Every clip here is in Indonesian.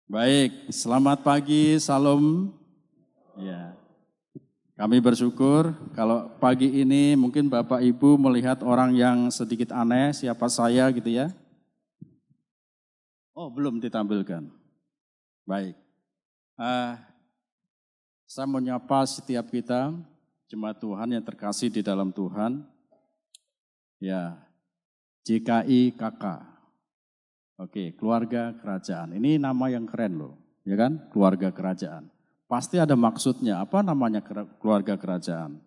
Baik, selamat pagi, salam. Ya, kami bersyukur kalau pagi ini mungkin Bapak Ibu melihat orang yang sedikit aneh, siapa saya gitu ya. Oh, belum ditampilkan. Baik, saya menyapa setiap kita, jemaat Tuhan yang terkasih di dalam Tuhan. Ya, JKI KK. Oke, keluarga kerajaan. Ini nama yang keren loh, ya kan? Keluarga kerajaan. Pasti ada maksudnya. Apa namanya keluarga kerajaan?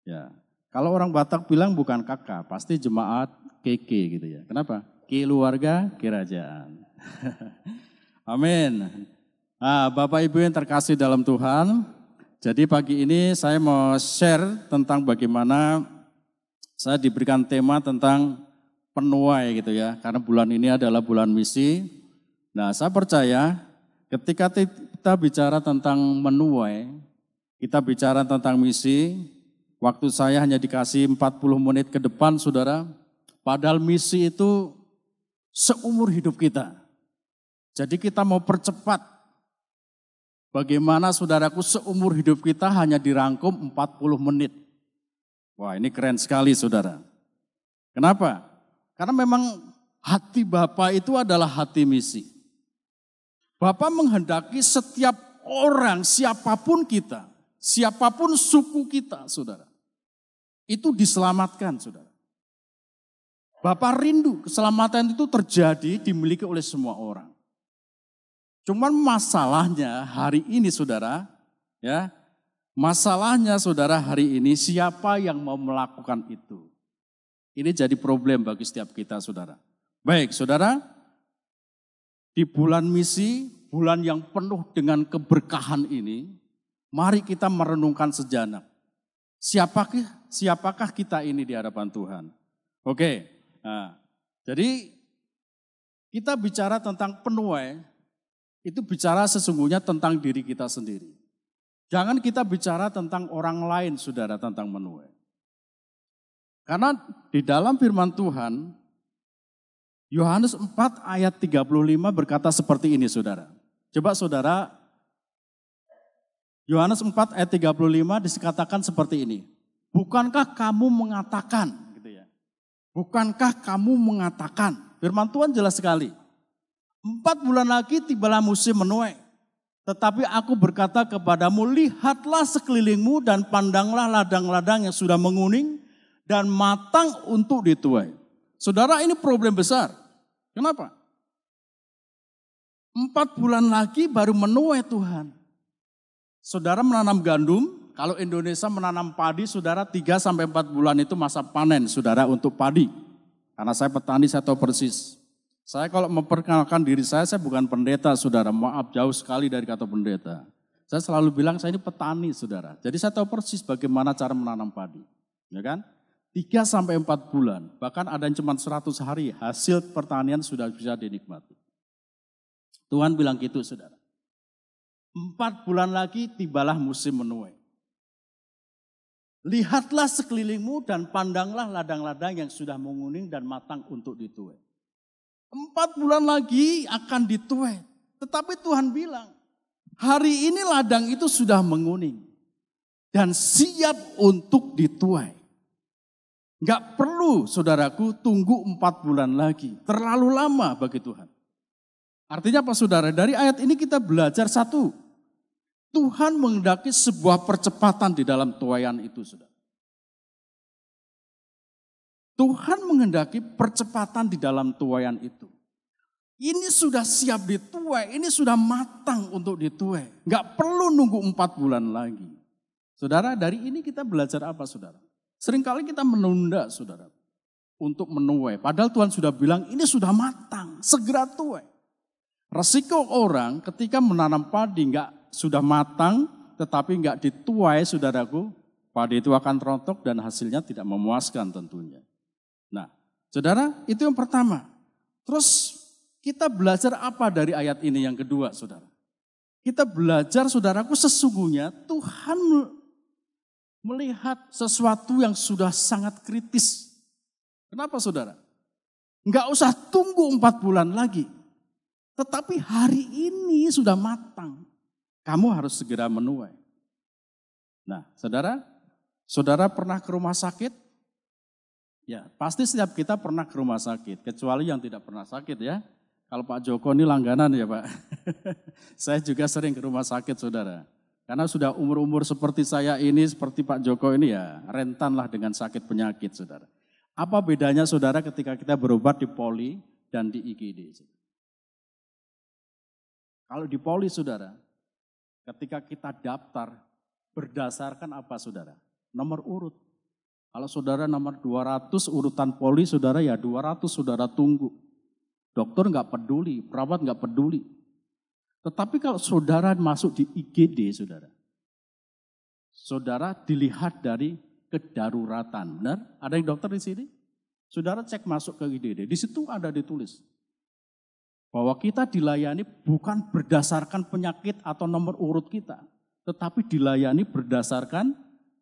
Ya, kalau orang Batak bilang bukan kakak, pasti jemaat KK gitu ya. Kenapa? Keluarga kerajaan. Amin. Nah, Bapak Ibu yang terkasih dalam Tuhan. Jadi pagi ini saya mau share tentang bagaimana saya diberikan tema tentang penuai gitu ya, karena bulan ini adalah bulan misi. Nah, saya percaya ketika kita bicara tentang menuai, kita bicara tentang misi, waktu saya hanya dikasih 40 menit ke depan saudara, padahal misi itu seumur hidup kita. Jadi kita mau percepat, bagaimana saudaraku seumur hidup kita hanya dirangkum 40 menit. Wah, ini keren sekali saudara. Kenapa? Karena memang hati Bapa itu adalah hati misi. Bapa menghendaki setiap orang, siapapun kita, siapapun suku kita, saudara, itu diselamatkan, saudara. Bapa rindu keselamatan itu terjadi, dimiliki oleh semua orang. Cuman masalahnya hari ini, saudara, ya, masalahnya saudara hari ini siapa yang mau melakukan itu? Ini jadi problem bagi setiap kita, saudara. Baik, saudara, di bulan misi, bulan yang penuh dengan keberkahan ini, mari kita merenungkan sejenak. Siapakah kita ini di hadapan Tuhan? Oke, nah, jadi kita bicara tentang penuai, itu bicara sesungguhnya tentang diri kita sendiri. Jangan kita bicara tentang orang lain, saudara, tentang menuai. Karena di dalam firman Tuhan, Yohanes 4 ayat 35 berkata seperti ini saudara. Coba saudara, Yohanes 4 ayat 35 dikatakan seperti ini. Bukankah kamu mengatakan, gitu ya. Bukankah kamu mengatakan, firman Tuhan jelas sekali. 4 bulan lagi tibalah musim menuai. Tetapi aku berkata kepadamu, lihatlah sekelilingmu dan pandanglah ladang-ladang yang sudah menguning dan matang untuk dituai. Saudara, ini problem besar. Kenapa? 4 bulan lagi baru menuai Tuhan. Saudara menanam gandum, kalau Indonesia menanam padi, saudara 3-4 bulan itu masa panen, saudara, untuk padi. Karena saya petani, saya tahu persis. Saya kalau memperkenalkan diri saya bukan pendeta, saudara. Maaf, jauh sekali dari kata pendeta. Saya selalu bilang saya ini petani, saudara. Jadi saya tahu persis bagaimana cara menanam padi. Ya kan? 3-4 bulan, bahkan ada yang cuma 100 hari, hasil pertanian sudah bisa dinikmati. Tuhan bilang gitu, saudara. 4 bulan lagi tibalah musim menuai. Lihatlah sekelilingmu dan pandanglah ladang-ladang yang sudah menguning dan matang untuk dituai. 4 bulan lagi akan dituai. Tetapi Tuhan bilang, hari ini ladang itu sudah menguning dan siap untuk dituai. Enggak perlu saudaraku tunggu 4 bulan lagi. Terlalu lama bagi Tuhan. Artinya apa saudara? Dari ayat ini kita belajar satu. Tuhan menghendaki sebuah percepatan di dalam tuaian itu, saudara. Tuhan menghendaki percepatan di dalam tuaian itu. Ini sudah siap dituai, ini sudah matang untuk dituai. Enggak perlu nunggu 4 bulan lagi. Saudara, dari ini kita belajar apa, saudara? Seringkali kita menunda, saudara, untuk menuai. Padahal Tuhan sudah bilang ini sudah matang, segera tuai. Resiko orang ketika menanam padi sudah matang, tetapi enggak dituai, saudaraku, padi itu akan rontok dan hasilnya tidak memuaskan tentunya. Nah, saudara, itu yang pertama. Terus kita belajar apa dari ayat ini yang kedua, saudara? Kita belajar, saudaraku, sesungguhnya Tuhan melihat sesuatu yang sudah sangat kritis. Kenapa saudara? Enggak usah tunggu 4 bulan lagi. Tetapi hari ini sudah matang. Kamu harus segera menuai. Nah, saudara pernah ke rumah sakit? Ya, pasti setiap kita pernah ke rumah sakit, kecuali yang tidak pernah sakit ya. Kalau Pak Joko ini langganan ya Pak. Saya juga sering ke rumah sakit saudara. Karena sudah umur-umur seperti saya ini, seperti Pak Joko ini ya, rentanlah dengan sakit penyakit saudara. Apa bedanya saudara ketika kita berobat di poli dan di IGD? Kalau di poli saudara, ketika kita daftar berdasarkan apa saudara? Nomor urut. Kalau saudara nomor 200 urutan poli saudara ya 200 saudara tunggu. Dokter nggak peduli, perawat nggak peduli. Tetapi kalau saudara masuk di IGD saudara dilihat dari kedaruratan. Benar? Ada yang dokter di sini? Saudara cek masuk ke IGD, di situ ada ditulis bahwa kita dilayani bukan berdasarkan penyakit atau nomor urut kita, tetapi dilayani berdasarkan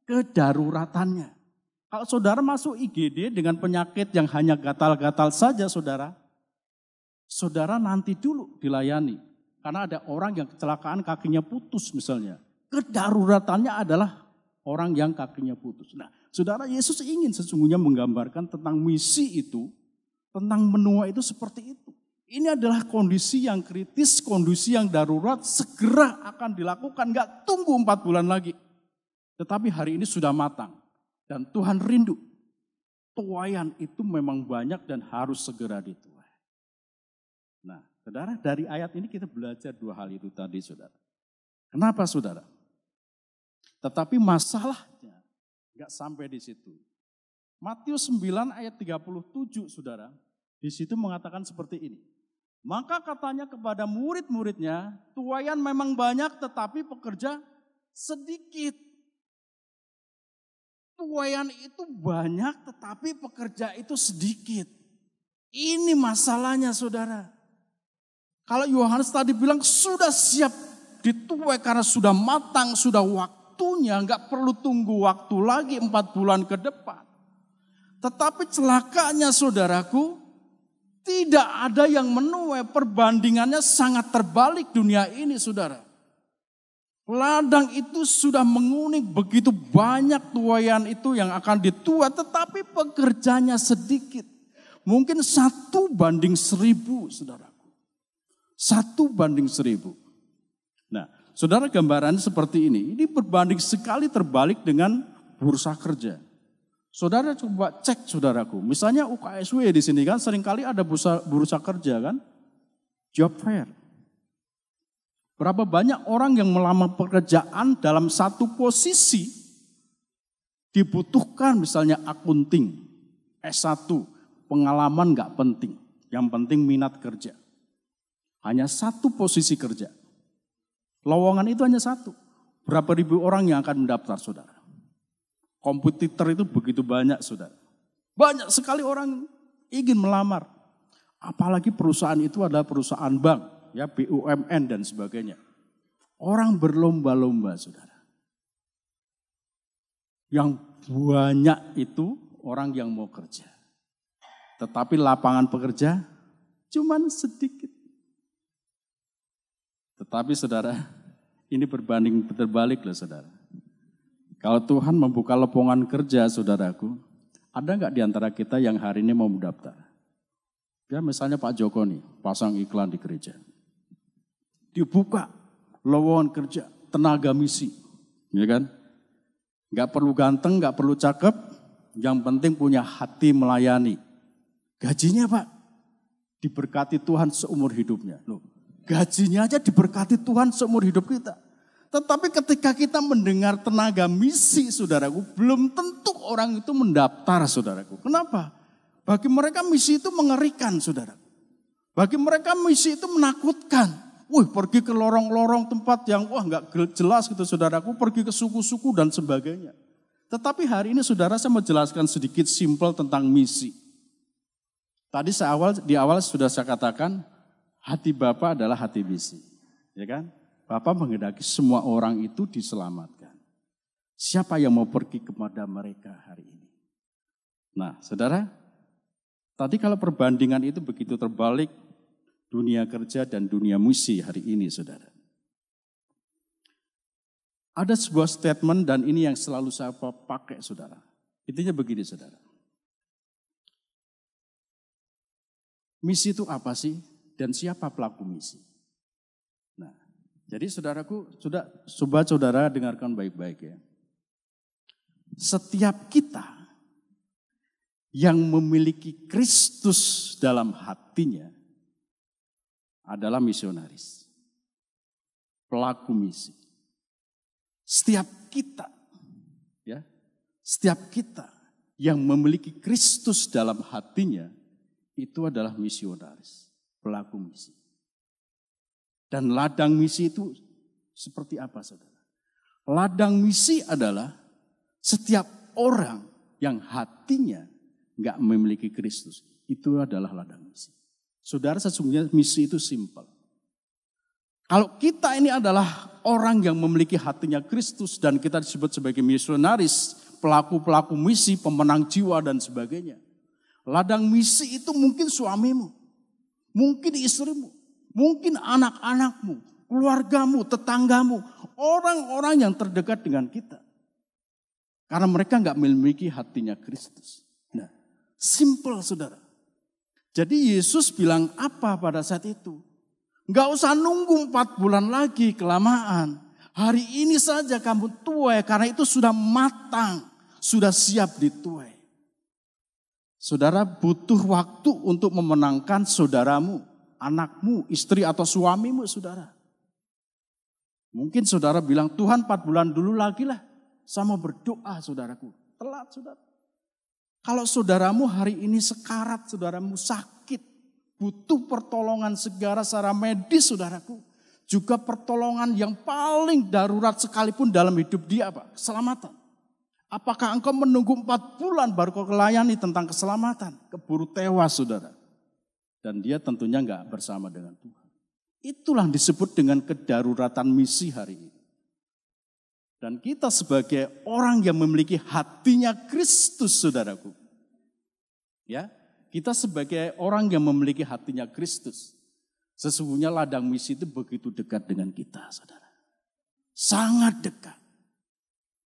kedaruratannya. Kalau saudara masuk IGD dengan penyakit yang hanya gatal-gatal saja saudara nanti dulu dilayani. Karena ada orang yang kecelakaan kakinya putus misalnya. Kedaruratannya adalah orang yang kakinya putus. Nah, saudara, Yesus ingin sesungguhnya menggambarkan tentang misi itu, tentang menuai itu seperti itu. Ini adalah kondisi yang kritis, kondisi yang darurat, segera akan dilakukan, gak tunggu 4 bulan lagi. Tetapi hari ini sudah matang dan Tuhan rindu. Tuaian itu memang banyak dan harus segera dituai. Nah, saudara, dari ayat ini kita belajar 2 hal itu tadi, saudara. Kenapa, saudara? Tetapi masalahnya gak sampai di situ. Matius 9 ayat 37, saudara, di situ mengatakan seperti ini. Maka katanya kepada murid-muridnya, tuaian memang banyak tetapi pekerja sedikit. Tuaian itu banyak tetapi pekerja itu sedikit. Ini masalahnya saudara. Kalau Yohanes tadi bilang sudah siap dituai karena sudah matang, sudah waktunya, nggak perlu tunggu waktu lagi 4 bulan ke depan. Tetapi celakanya saudaraku, tidak ada yang menuai, perbandingannya sangat terbalik dunia ini saudara. Ladang itu sudah menguning, begitu banyak tuaian itu yang akan dituai, tetapi pekerjanya sedikit. Mungkin 1:1000 saudaraku. 1:1000. Nah saudara, gambarannya seperti ini. Ini berbanding sekali terbalik dengan bursa kerja. Saudara coba cek saudaraku, misalnya UKSW di sini kan seringkali ada bursa kerja kan, job fair. Berapa banyak orang yang melamar pekerjaan dalam satu posisi dibutuhkan misalnya akunting, S1, pengalaman gak penting, yang penting minat kerja. Hanya satu posisi kerja. Lowongan itu hanya satu. Berapa ribu orang yang akan mendaftar saudara? Kompetitor itu begitu banyak saudara. Banyak sekali orang ingin melamar. Apalagi perusahaan itu adalah perusahaan bank, ya BUMN dan sebagainya. Orang berlomba-lomba saudara. Yang banyak itu orang yang mau kerja. Tetapi lapangan pekerja cuman sedikit. Tetapi saudara, ini berbanding terbalik loh saudara. Kalau Tuhan membuka lowongan kerja saudaraku, ada nggak di antara kita yang hari ini mau mendaftar? Ya misalnya Pak Joko nih, pasang iklan di gereja. Dibuka lowongan kerja, tenaga misi, ya kan? Nggak perlu ganteng, nggak perlu cakep, yang penting punya hati melayani. Gajinya Pak, diberkati Tuhan seumur hidupnya. Loh, gajinya aja diberkati Tuhan seumur hidup kita. Tetapi ketika kita mendengar tenaga misi saudaraku, belum tentu orang itu mendaftar saudaraku. Kenapa? Bagi mereka misi itu mengerikan saudaraku. Bagi mereka misi itu menakutkan. Pergi ke lorong-lorong tempat yang nggak jelas gitu saudaraku, pergi ke suku-suku dan sebagainya. Tetapi hari ini saudara saya mau jelaskan sedikit simpel tentang misi. Tadi di awal sudah saya katakan, hati Bapa adalah hati misi. Ya kan? Bapa menghendaki semua orang itu diselamatkan. Siapa yang mau pergi kepada mereka hari ini? Nah saudara, tadi kalau perbandingan itu begitu terbalik, dunia kerja dan dunia misi hari ini, saudara. Ada sebuah statement dan ini yang selalu saya pakai, saudara. Intinya begini, saudara. Misi itu apa sih? Dan siapa pelaku misi? Nah, jadi saudaraku, sobat saudara dengarkan baik-baik ya. Setiap kita yang memiliki Kristus dalam hatinya adalah misionaris, pelaku misi. Setiap kita, ya, setiap kita yang memiliki Kristus dalam hatinya itu adalah misionaris, pelaku misi. Dan ladang misi itu seperti apa, saudara? Ladang misi adalah setiap orang yang hatinya nggak memiliki Kristus, itu adalah ladang misi. Saudara, sesungguhnya misi itu simpel. Kalau kita ini adalah orang yang memiliki hatinya Kristus dan kita disebut sebagai misionaris, pelaku-pelaku misi, pemenang jiwa dan sebagainya. Ladang misi itu mungkin suamimu, mungkin istrimu, mungkin anak-anakmu, keluargamu, tetanggamu, orang-orang yang terdekat dengan kita. Karena mereka nggak memiliki hatinya Kristus. Nah, simple saudara. Jadi Yesus bilang apa pada saat itu? Nggak usah nunggu 4 bulan lagi, kelamaan. Hari ini saja kamu tuai karena itu sudah matang, sudah siap dituai. Saudara butuh waktu untuk memenangkan saudaramu, anakmu, istri atau suamimu, saudara. Mungkin saudara bilang, Tuhan 4 bulan dulu lagi lah. Sama berdoa, saudaraku. Telat, saudara. Kalau saudaramu hari ini sekarat, saudaramu sakit, butuh pertolongan segala secara medis, saudaraku. Juga pertolongan yang paling darurat sekalipun dalam hidup dia, Pak, keselamatan. Apakah engkau menunggu 4 bulan baru kau melayani tentang keselamatan? Keburu tewas, saudara. Dan dia tentunya enggak bersama dengan Tuhan. Itulah yang disebut dengan kedaruratan misi hari ini. Dan kita sebagai orang yang memiliki hatinya Kristus, saudaraku. Ya, kita sebagai orang yang memiliki hatinya Kristus. Sesungguhnya ladang misi itu begitu dekat dengan kita, saudara. Sangat dekat.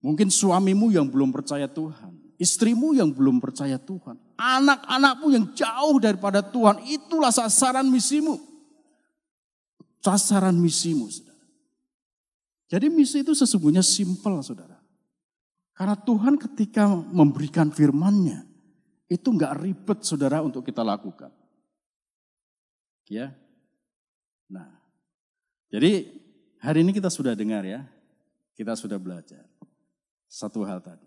Mungkin suamimu yang belum percaya Tuhan, istrimu yang belum percaya Tuhan, anak-anakmu yang jauh daripada Tuhan, itulah sasaran misimu. Sasaran misimu, saudara. Jadi misi itu sesungguhnya simpel, saudara. Karena Tuhan ketika memberikan firman-Nya, itu enggak ribet, saudara, untuk kita lakukan. Ya. Nah, jadi hari ini kita sudah dengar ya, kita sudah belajar. Satu hal tadi.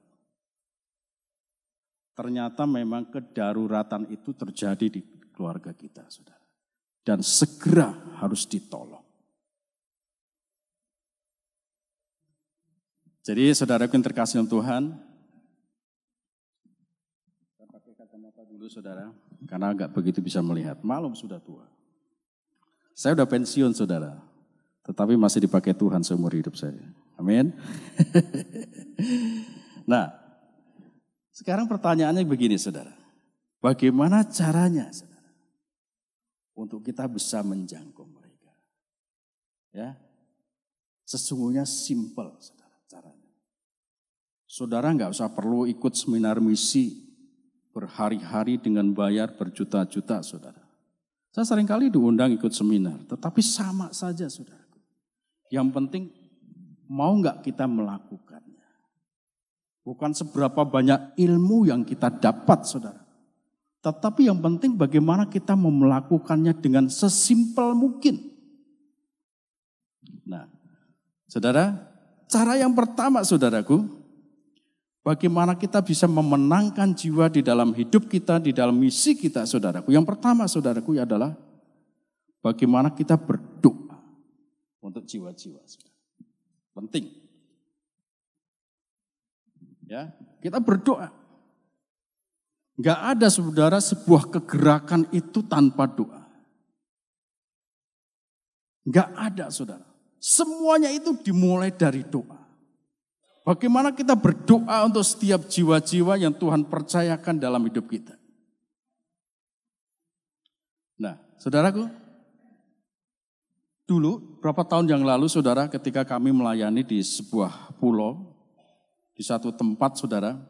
Ternyata memang kedaruratan itu terjadi di keluarga kita, saudara. Dan segera harus ditolong. Jadi saudaraku yang terkasih Tuhan, saya pakai kacamata dulu saudara, karena agak begitu bisa melihat. Maklum sudah tua. Saya udah pensiun saudara, tetapi masih dipakai Tuhan seumur hidup saya. Amin. Nah, sekarang pertanyaannya begini saudara. Bagaimana caranya saudara? Untuk kita bisa menjangkau mereka. Ya, sesungguhnya simpel saudara caranya. Saudara nggak usah perlu ikut seminar misi berhari-hari dengan bayar berjuta-juta saudara. Saya seringkali diundang ikut seminar, tetapi sama saja saudara. Yang penting mau nggak kita melakukannya. Bukan seberapa banyak ilmu yang kita dapat saudara. Tetapi yang penting bagaimana kita mau melakukannya dengan sesimpel mungkin. Nah, saudara, cara yang pertama saudaraku, bagaimana kita bisa memenangkan jiwa di dalam hidup kita, di dalam misi kita saudaraku. Yang pertama saudaraku adalah bagaimana kita berdoa untuk jiwa-jiwa saudara. Penting. Ya, kita berdoa. Enggak ada saudara sebuah kegerakan itu tanpa doa. Enggak ada saudara. Semuanya itu dimulai dari doa. Bagaimana kita berdoa untuk setiap jiwa-jiwa yang Tuhan percayakan dalam hidup kita. Nah, saudaraku, Dulu, berapa tahun yang lalu saudara, ketika kami melayani di sebuah pulau, di satu tempat saudara,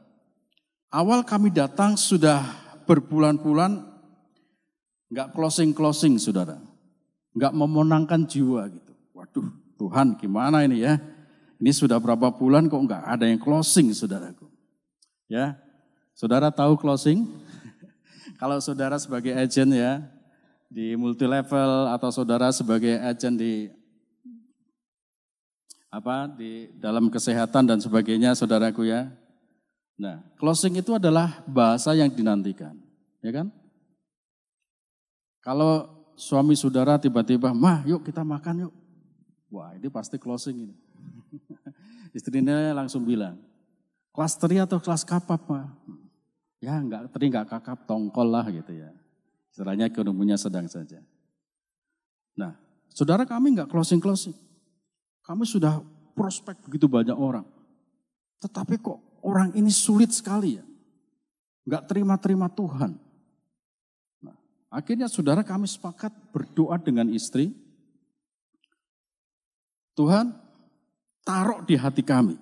awal kami datang sudah berbulan-bulan nggak closing saudara, nggak memenangkan jiwa gitu. Waduh Tuhan gimana ini ya, ini sudah berapa bulan kok nggak ada yang closing saudaraku. Ya, saudara tahu closing? Kalau saudara sebagai agent ya, di multi level atau saudara sebagai agen di dalam kesehatan dan sebagainya saudaraku ya. Nah, closing itu adalah bahasa yang dinantikan, ya kan? Kalau suami saudara tiba-tiba, "Mah, yuk kita makan yuk." Wah, ini pasti closing ini. Istrinya langsung bilang, "Kelas teri atau kelas kakap, Mah?" Ya, enggak teri enggak kakap, tongkol lah gitu ya. Istilahnya ekonominya sedang saja. Nah, saudara kami enggak closing. Kami sudah prospek begitu banyak orang. Tetapi kok orang ini sulit sekali ya. Enggak terima Tuhan. Nah, akhirnya saudara kami sepakat berdoa dengan istri. Tuhan, taruh di hati kami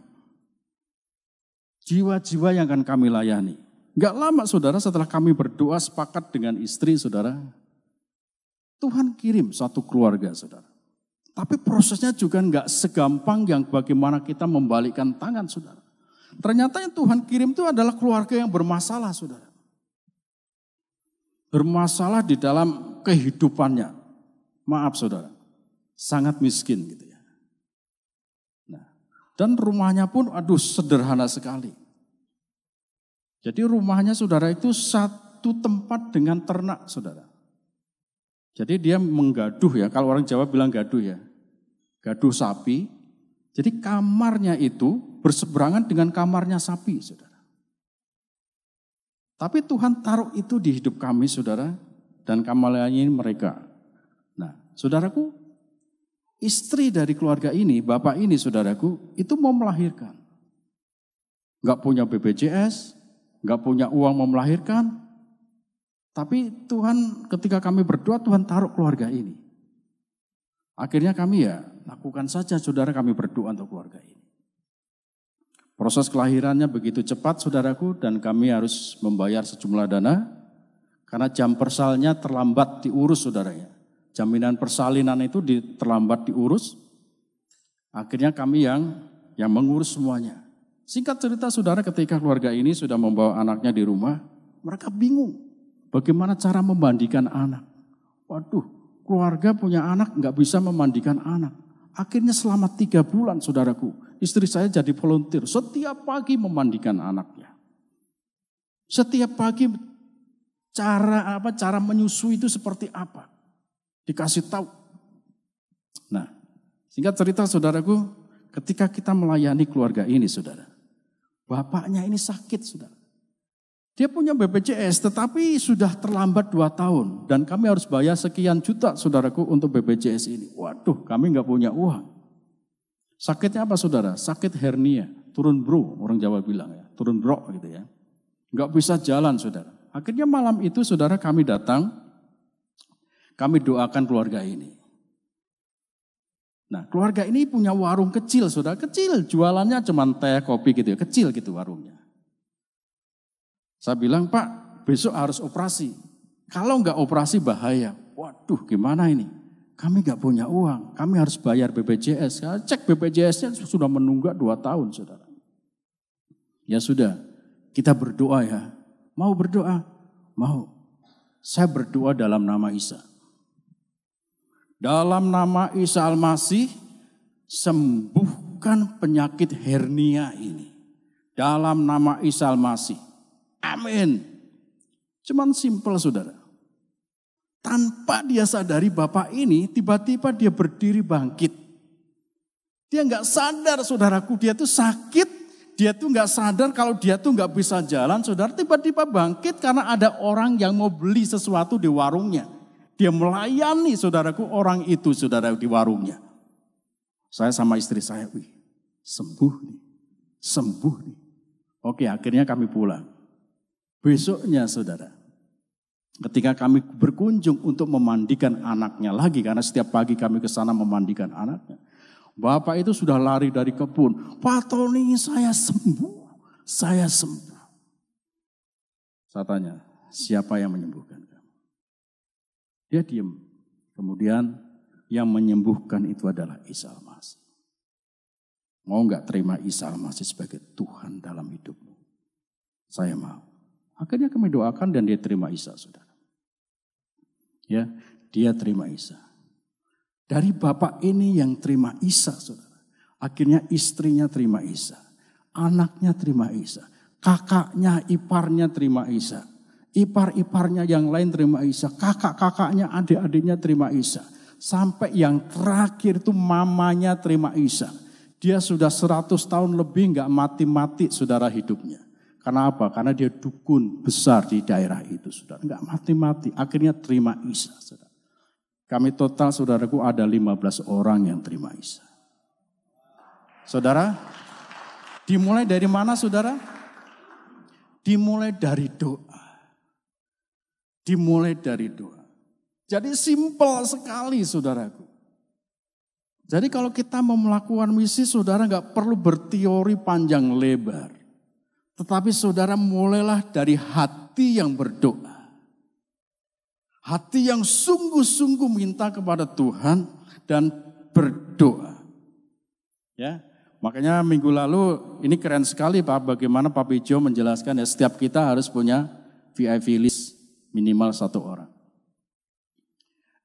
jiwa-jiwa yang akan kami layani. Enggak lama saudara setelah kami berdoa sepakat dengan istri saudara, Tuhan kirim satu keluarga saudara. Tapi prosesnya juga enggak segampang yang bagaimana kita membalikkan tangan saudara. Ternyata yang Tuhan kirim itu adalah keluarga yang bermasalah saudara. Bermasalah di dalam kehidupannya. Maaf saudara, sangat miskin gitu ya. Nah, dan rumahnya pun sederhana sekali. Jadi rumahnya saudara itu satu tempat dengan ternak saudara. Jadi dia menggaduh ya, kalau orang Jawa bilang gaduh ya. Gaduh sapi, jadi kamarnya itu berseberangan dengan kamarnya sapi saudara. Tapi Tuhan taruh itu di hidup kami saudara, dan kami melayani mereka. Nah saudaraku, istri dari keluarga ini, bapak ini saudaraku, itu mau melahirkan. Gak punya BPJS, gak punya uang mau melahirkan, tapi Tuhan ketika kami berdoa Tuhan taruh keluarga ini. Akhirnya kami ya lakukan saja saudara, kami berdoa untuk keluarga ini. Proses kelahirannya begitu cepat saudaraku, dan kami harus membayar sejumlah dana karena jam persalnya terlambat diurus saudara ya. Jaminan persalinan itu terlambat diurus. Akhirnya kami yang mengurus semuanya. Singkat cerita saudara, ketika keluarga ini sudah membawa anaknya di rumah, mereka bingung bagaimana cara memandikan anak. Waduh, keluarga punya anak nggak bisa memandikan anak. Akhirnya selama 3 bulan saudaraku, istri saya jadi volunteer. Setiap pagi memandikan anaknya. Setiap pagi cara menyusui itu seperti apa. Dikasih tahu. Nah, singkat cerita saudaraku, ketika kita melayani keluarga ini saudara, bapaknya ini sakit saudara. Dia punya BPJS tetapi sudah terlambat 2 tahun. Dan kami harus bayar sekian juta saudaraku untuk BPJS ini. Waduh, kami gak punya uang. Sakitnya apa saudara? Sakit hernia, turun bro, orang Jawa bilang ya, turun brok gitu ya. Gak bisa jalan saudara. Akhirnya malam itu saudara kami datang, kami doakan keluarga ini. Nah keluarga ini punya warung kecil saudara, kecil, jualannya cuma teh, kopi gitu ya, kecil gitu warungnya. Saya bilang, "Pak, besok harus operasi. Kalau nggak operasi bahaya." Waduh, gimana ini? Kami nggak punya uang, kami harus bayar BPJS. Saya cek BPJS-nya sudah menunggak 2 tahun, saudara. Ya sudah, kita berdoa ya. Mau berdoa? Mau. Saya berdoa dalam nama Isa. Dalam nama Isa Al-Masih, sembuhkan penyakit hernia ini. Dalam nama Isa Al-Masih. Amin. Cuman simpel saudara. Tanpa dia sadari bapak ini, tiba-tiba dia berdiri bangkit. Dia nggak sadar saudaraku, dia tuh sakit. Dia tuh nggak sadar kalau dia tuh nggak bisa jalan, saudara. Tiba-tiba bangkit karena ada orang yang mau beli sesuatu di warungnya. Dia melayani saudaraku orang itu saudara di warungnya. Saya sama istri saya, sembuh nih, sembuh nih. Oke, akhirnya kami pulang. Besoknya saudara, Ketika kami berkunjung untuk memandikan anaknya lagi, karena setiap pagi kami ke sana memandikan anaknya. Bapak itu sudah lari dari kebun. Pak Tony, saya sembuh, saya sembuh. Saya tanya, siapa yang menyembuhkan kamu? Dia diam. Kemudian yang menyembuhkan itu adalah Isa Al-Masih. Mau enggak terima Isa Al-Masih sebagai Tuhan dalam hidupmu? Saya mau. Akhirnya kami doakan dan dia terima Isa, saudara. Ya, dia terima Isa. Dari bapak ini yang terima Isa, saudara. Akhirnya istrinya terima Isa. Anaknya terima Isa. Kakaknya, iparnya terima Isa. Ipar-iparnya yang lain terima Isa. Kakak-kakaknya, adik-adiknya terima Isa. Sampai yang terakhir itu mamanya terima Isa. Dia sudah 100 tahun lebih enggak mati-mati saudara hidupnya. Karena apa? Karena dia dukun besar di daerah itu, saudara. Enggak mati-mati, akhirnya terima Isa, saudara. Kami total, saudaraku, ada 15 orang yang terima Isa. Saudara, dimulai dari mana, saudara? Dimulai dari doa. Dimulai dari doa. Jadi simpel sekali, saudaraku. Jadi kalau kita mau melakukan misi, saudara enggak perlu berteori panjang lebar. Tetapi saudara mulailah dari hati yang berdoa. Hati yang sungguh-sungguh minta kepada Tuhan dan berdoa. Ya, makanya minggu lalu ini keren sekali Pak, bagaimana Pak Bejo menjelaskan ya setiap kita harus punya VIP list minimal 1 orang.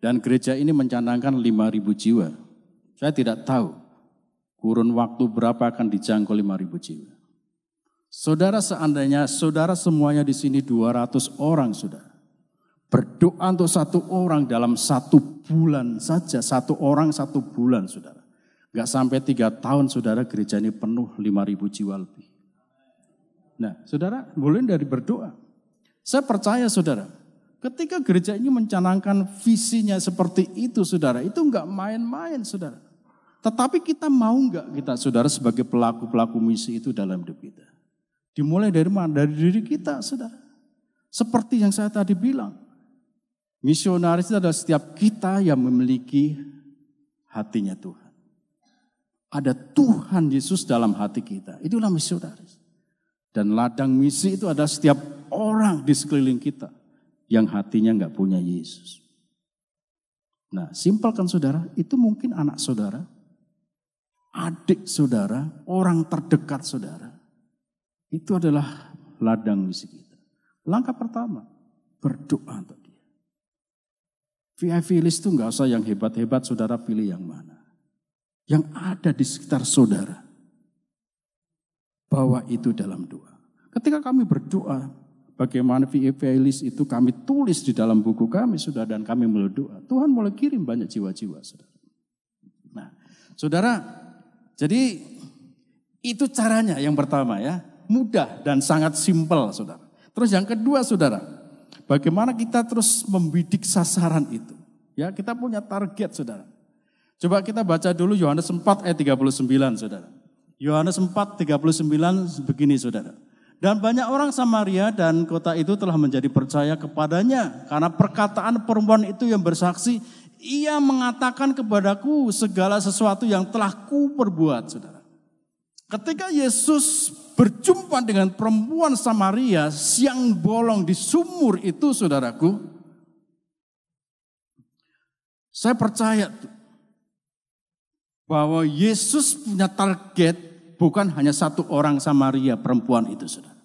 Dan gereja ini mencanangkan 5.000 jiwa. Saya tidak tahu kurun waktu berapa akan dijangkau 5.000 jiwa. Saudara, seandainya saudara semuanya di sini 200 orang, saudara. Berdoa untuk 1 orang dalam 1 bulan saja. 1 orang 1 bulan, saudara. Gak sampai 3 tahun, saudara, gereja ini penuh 5.000 jiwa lebih. Nah, saudara, mulai dari berdoa. Saya percaya, saudara, ketika gereja ini mencanangkan visinya seperti itu, saudara, itu gak main-main, saudara. Tetapi kita mau gak kita, saudara, sebagai pelaku-pelaku misi itu dalam hidup kita? Dimulai dari mana? Dari diri kita, saudara. Seperti yang saya tadi bilang. Misionaris itu adalah setiap kita yang memiliki hatinya Tuhan. Ada Tuhan Yesus dalam hati kita. Itulah misionaris. Dan ladang misi itu adalah setiap orang di sekeliling kita yang hatinya enggak punya Yesus. Nah, simpel kan saudara? Itu mungkin anak saudara, adik saudara, orang terdekat saudara. Itu adalah ladang misi kita. Langkah pertama, berdoa untuk dia. VIP list itu enggak usah yang hebat-hebat, saudara pilih yang mana. Yang ada di sekitar saudara. Bawa itu dalam doa. Ketika kami berdoa, bagaimana VIP list itu kami tulis di dalam buku kami, saudara, dan kami mulai doa. Tuhan mulai kirim banyak jiwa-jiwa, saudara. Nah, saudara, jadi itu caranya yang pertama ya. Mudah dan sangat simpel, saudara. Terus yang kedua, saudara, bagaimana kita terus membidik sasaran itu. Ya, kita punya target, saudara. Coba kita baca dulu Yohanes 4 ayat 39, saudara. Yohanes 4, 39 begini, saudara. Dan banyak orang Samaria dan kota itu telah menjadi percaya kepadanya. Karena perkataan perempuan itu yang bersaksi, ia mengatakan kepadaku segala sesuatu yang telah ku perbuat, saudara. Ketika Yesus berjumpa dengan perempuan Samaria siang bolong di sumur itu, saudaraku, saya percaya bahwa Yesus punya target bukan hanya 1 orang Samaria perempuan itu, saudara.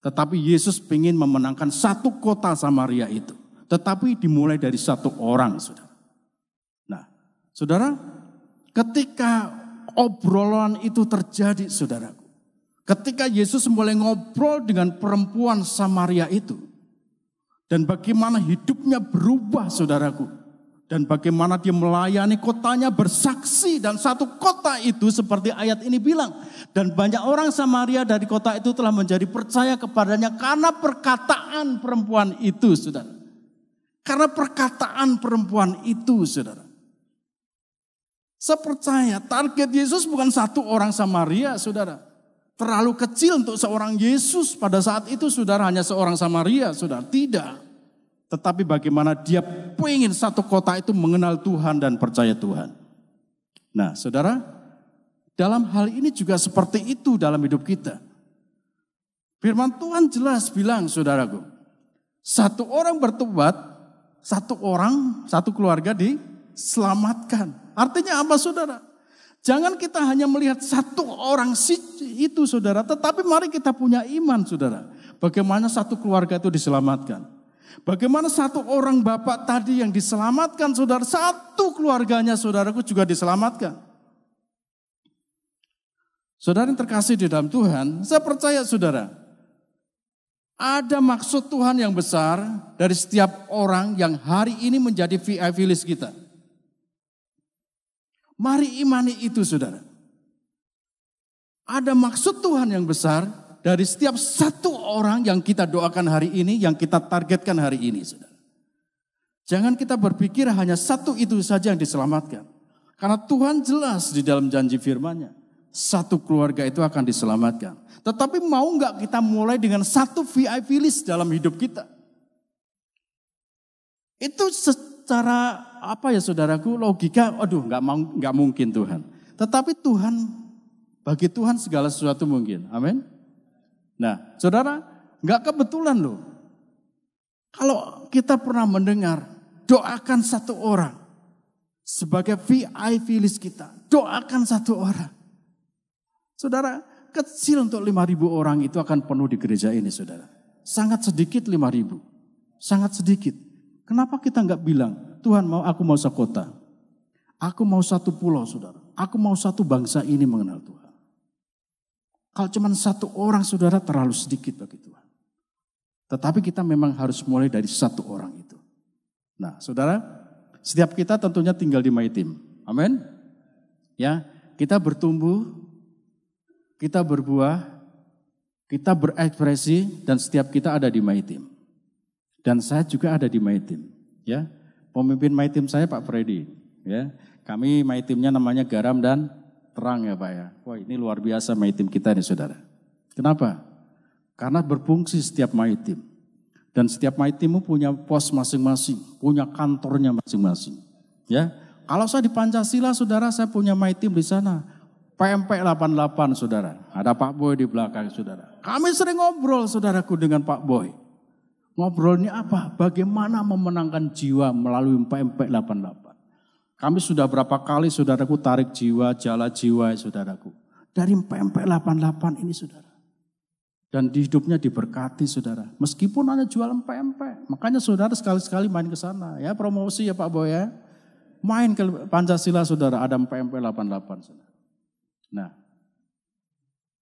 Tetapi Yesus ingin memenangkan 1 kota Samaria itu. Tetapi dimulai dari 1 orang, saudara. Nah, saudara, ketika obrolan itu terjadi, saudaraku. Ketika Yesus mulai ngobrol dengan perempuan Samaria itu. Dan bagaimana hidupnya berubah, saudaraku. Dan bagaimana dia melayani kotanya, bersaksi. Dan 1 kota itu seperti ayat ini bilang. Dan banyak orang Samaria dari kota itu telah menjadi percaya kepadanya karena perkataan perempuan itu, saudara. Karena perkataan perempuan itu, saudara. Saya percaya target Yesus bukan 1 orang Samaria, saudara. Terlalu kecil untuk seorang Yesus pada saat itu, saudara, hanya seorang Samaria, saudara. Tidak. Tetapi bagaimana dia pengen satu kota itu mengenal Tuhan dan percaya Tuhan. Nah saudara, dalam hal ini juga seperti itu dalam hidup kita. Firman Tuhan jelas bilang saudaraku, satu orang bertobat, satu keluarga diselamatkan. Artinya apa saudara? Jangan kita hanya melihat satu orang itu saudara, tetapi mari kita punya iman saudara. Bagaimana satu keluarga itu diselamatkan. Bagaimana satu orang bapak tadi yang diselamatkan saudara, satu keluarganya saudaraku juga diselamatkan. Saudara yang terkasih di dalam Tuhan, saya percaya saudara, ada maksud Tuhan yang besar dari setiap orang yang hari ini menjadi VIP list kita. Mari imani itu saudara. Ada maksud Tuhan yang besar dari setiap satu orang yang kita doakan hari ini, yang kita targetkan hari ini saudara. Jangan kita berpikir hanya satu itu saja yang diselamatkan. Karena Tuhan jelas di dalam janji firman-Nya, satu keluarga itu akan diselamatkan. Tetapi mau enggak kita mulai dengan satu VIP list dalam hidup kita? Itu secara apa ya saudaraku, logika, aduh enggak mungkin Tuhan. Tetapi Tuhan, bagi Tuhan segala sesuatu mungkin. Amin. Nah saudara, enggak kebetulan loh. Kalau kita pernah mendengar, doakan satu orang sebagai VIP list kita. Doakan satu orang. Saudara, kecil untuk 5.000 orang itu akan penuh di gereja ini saudara. Sangat sedikit 5.000. Sangat sedikit. Kenapa kita enggak bilang, Tuhan aku mau sekota. Aku mau satu pulau saudara. Aku mau satu bangsa ini mengenal Tuhan. Kalau cuma satu orang saudara terlalu sedikit bagi Tuhan. Tetapi kita memang harus mulai dari satu orang itu. Nah saudara, setiap kita tentunya tinggal di My Team. Amin. Ya, kita bertumbuh, kita berbuah, kita berekspresi dan setiap kita ada di My Team. Dan saya juga ada di My Team. Ya, pemimpin My Team saya Pak Freddy. Ya, kami My Team-nya namanya Garam dan Terang ya Pak ya. Wah ini luar biasa My Team kita nih saudara. Kenapa? Karena berfungsi setiap My Team. Dan setiap My Team punya pos masing-masing, punya kantornya masing-masing. Ya, kalau saya di Pancasila saudara, saya punya My Team di sana. PMP 88 saudara. Ada Pak Boy di belakang saudara. Kami sering ngobrol saudaraku dengan Pak Boy. Ngobrolnya apa? Bagaimana memenangkan jiwa melalui PMP 88. Kami sudah berapa kali saudaraku tarik jiwa, jala jiwa saudaraku. Dari PMP 88 ini saudara. Dan di hidupnya diberkati saudara. Meskipun hanya jualan PMP. Makanya saudara sekali-sekali main ke sana. Ya promosi ya Pak Boy ya. Main ke Pancasila saudara, ada PMP 88 saudara. Nah.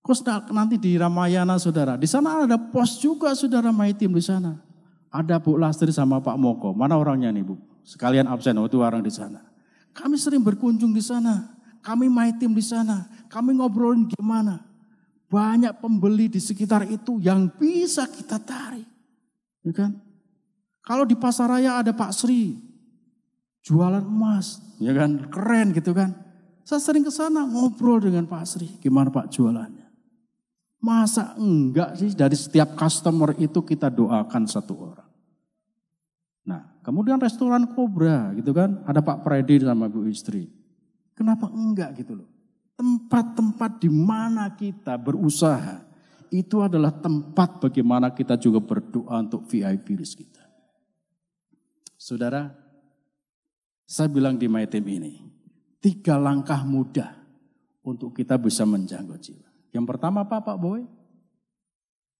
Terus nanti di Ramayana saudara. Di sana ada pos juga saudara My Team di sana. Ada Bu Lastri sama Pak Moko. Mana orangnya nih Bu? Sekalian absen, itu orang di sana. Kami sering berkunjung di sana. Kami My Team di sana. Kami ngobrolin gimana. Banyak pembeli di sekitar itu yang bisa kita tarik. Ya kan? Kalau di Pasaraya ada Pak Sri. Jualan emas. Ya kan? Keren gitu kan. Saya sering ke sana ngobrol dengan Pak Sri. Gimana Pak jualannya? Masa enggak sih dari setiap customer itu kita doakan satu orang. Nah, kemudian restoran Cobra gitu kan, ada Pak Freddy sama Bu Istri. Kenapa enggak gitu loh? Tempat-tempat di mana kita berusaha, itu adalah tempat bagaimana kita juga berdoa untuk VIP list kita. Saudara, saya bilang di My Team ini, 3 langkah mudah untuk kita bisa menjangkau jiwa. Yang pertama apa Pak Boy?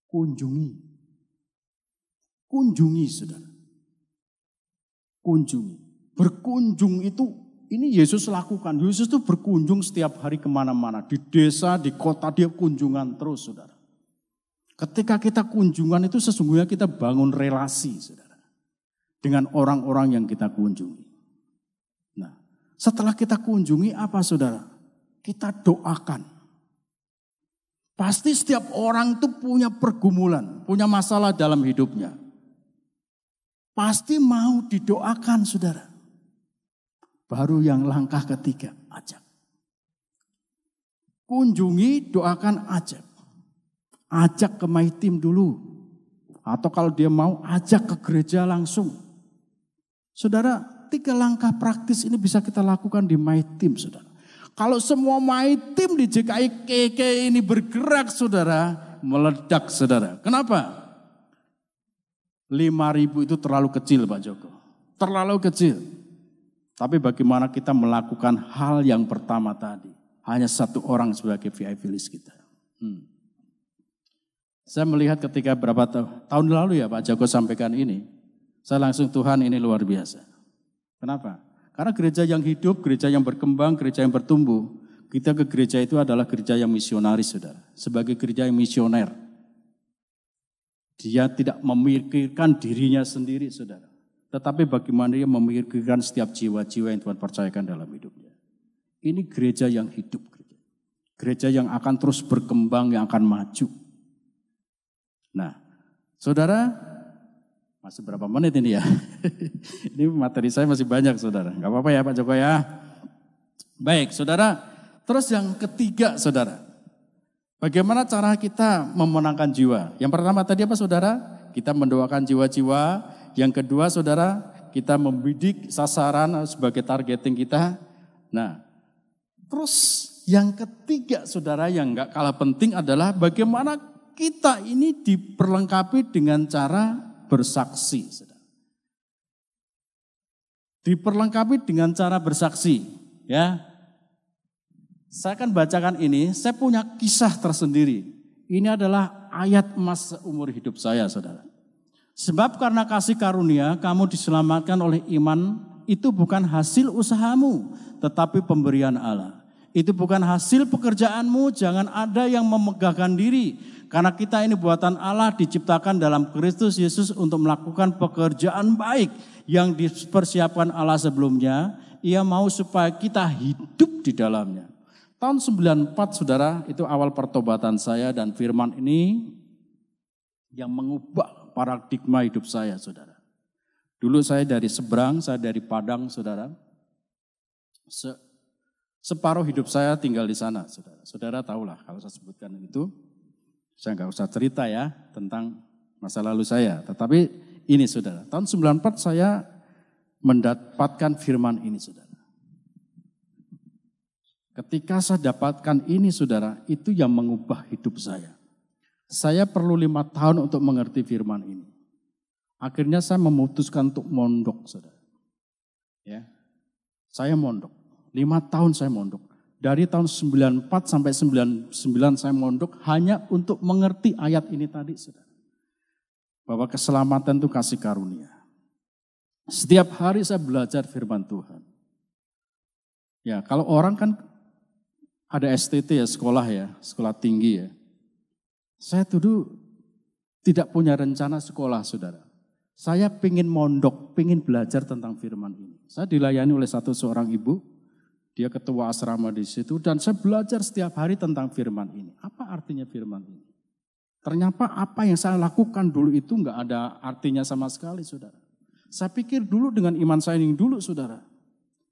Kunjungi. Kunjungi saudara. Kunjungi. Berkunjung itu, ini Yesus lakukan. Yesus itu berkunjung setiap hari kemana-mana. Di desa, di kota dia kunjungan terus saudara. Ketika kita kunjungan itu sesungguhnya kita bangun relasi saudara. Dengan orang-orang yang kita kunjungi. Nah setelah kita kunjungi apa saudara? Kita doakan. Pasti setiap orang itu punya pergumulan, punya masalah dalam hidupnya. Pasti mau didoakan saudara. Baru yang langkah ketiga, ajak. Kunjungi, doakan, ajak. Ajak ke My Team dulu. Atau kalau dia mau, ajak ke gereja langsung. Saudara, 3 langkah praktis ini bisa kita lakukan di My Team, saudara. Kalau semua My Team di JKI KK ini bergerak, saudara, meledak, saudara. Kenapa? 5.000 itu terlalu kecil, Pak Joko. Terlalu kecil. Tapi bagaimana kita melakukan hal yang pertama tadi. Hanya 1 orang sebagai VIP list kita. Saya melihat ketika berapa tahun lalu ya Pak Joko sampaikan ini. Saya langsung, Tuhan ini luar biasa. Kenapa? Karena gereja yang hidup, gereja yang berkembang, gereja yang bertumbuh. Kita ke gereja itu adalah gereja yang misionaris, saudara. Sebagai gereja yang misioner. Dia tidak memikirkan dirinya sendiri, saudara. Tetapi bagaimana dia memikirkan setiap jiwa-jiwa yang Tuhan percayakan dalam hidupnya. Ini gereja yang hidup. Gereja yang akan terus berkembang, yang akan maju. Nah, saudara, masih berapa menit ini ya? Ini materi saya masih banyak, saudara. Gak apa-apa ya Pak Joko ya. Baik, saudara. Terus yang ketiga, saudara. Bagaimana cara kita memenangkan jiwa? Yang pertama tadi apa, saudara? Kita mendoakan jiwa-jiwa. Yang kedua, saudara, kita membidik sasaran sebagai targeting kita. Nah, terus yang ketiga, saudara, yang gak kalah penting adalah bagaimana kita ini diperlengkapi dengan cara bersaksi. Saudara. Diperlengkapi dengan cara bersaksi. Ya. Saya akan bacakan ini, saya punya kisah tersendiri. Ini adalah ayat emas seumur hidup saya, saudara. Sebab karena kasih karunia kamu diselamatkan oleh iman, itu bukan hasil usahamu, tetapi pemberian Allah. Itu bukan hasil pekerjaanmu, jangan ada yang memegahkan diri. Karena kita ini buatan Allah diciptakan dalam Kristus Yesus untuk melakukan pekerjaan baik yang dipersiapkan Allah sebelumnya. Ia mau supaya kita hidup di dalamnya. Tahun 94 saudara, itu awal pertobatan saya dan firman ini yang mengubah paradigma hidup saya saudara. Dulu saya dari seberang, saya dari Padang saudara. Separuh hidup saya tinggal di sana saudara. Saudara tahulah kalau saya sebutkan itu, saya nggak usah cerita ya tentang masa lalu saya. Tetapi ini saudara, tahun 94 saya mendapatkan firman ini saudara. Ketika saya dapatkan ini saudara, itu yang mengubah hidup saya. Saya perlu 5 tahun untuk mengerti firman ini. Akhirnya saya memutuskan untuk mondok saudara. Ya, saya mondok, 5 tahun saya mondok. Dari tahun 94 sampai 99 saya mondok hanya untuk mengerti ayat ini tadi saudara. Bahwa keselamatan itu kasih karunia. Setiap hari saya belajar firman Tuhan. Ya, kalau orang kan ada STT ya, sekolah tinggi ya. Saya dulu tidak punya rencana sekolah saudara. Saya pengen mondok, pengen belajar tentang firman ini. Saya dilayani oleh seorang ibu, dia ketua asrama di situ dan saya belajar setiap hari tentang firman ini. Apa artinya firman ini? Ternyata apa yang saya lakukan dulu itu enggak ada artinya sama sekali saudara. Saya pikir dulu dengan iman saya yang dulu saudara,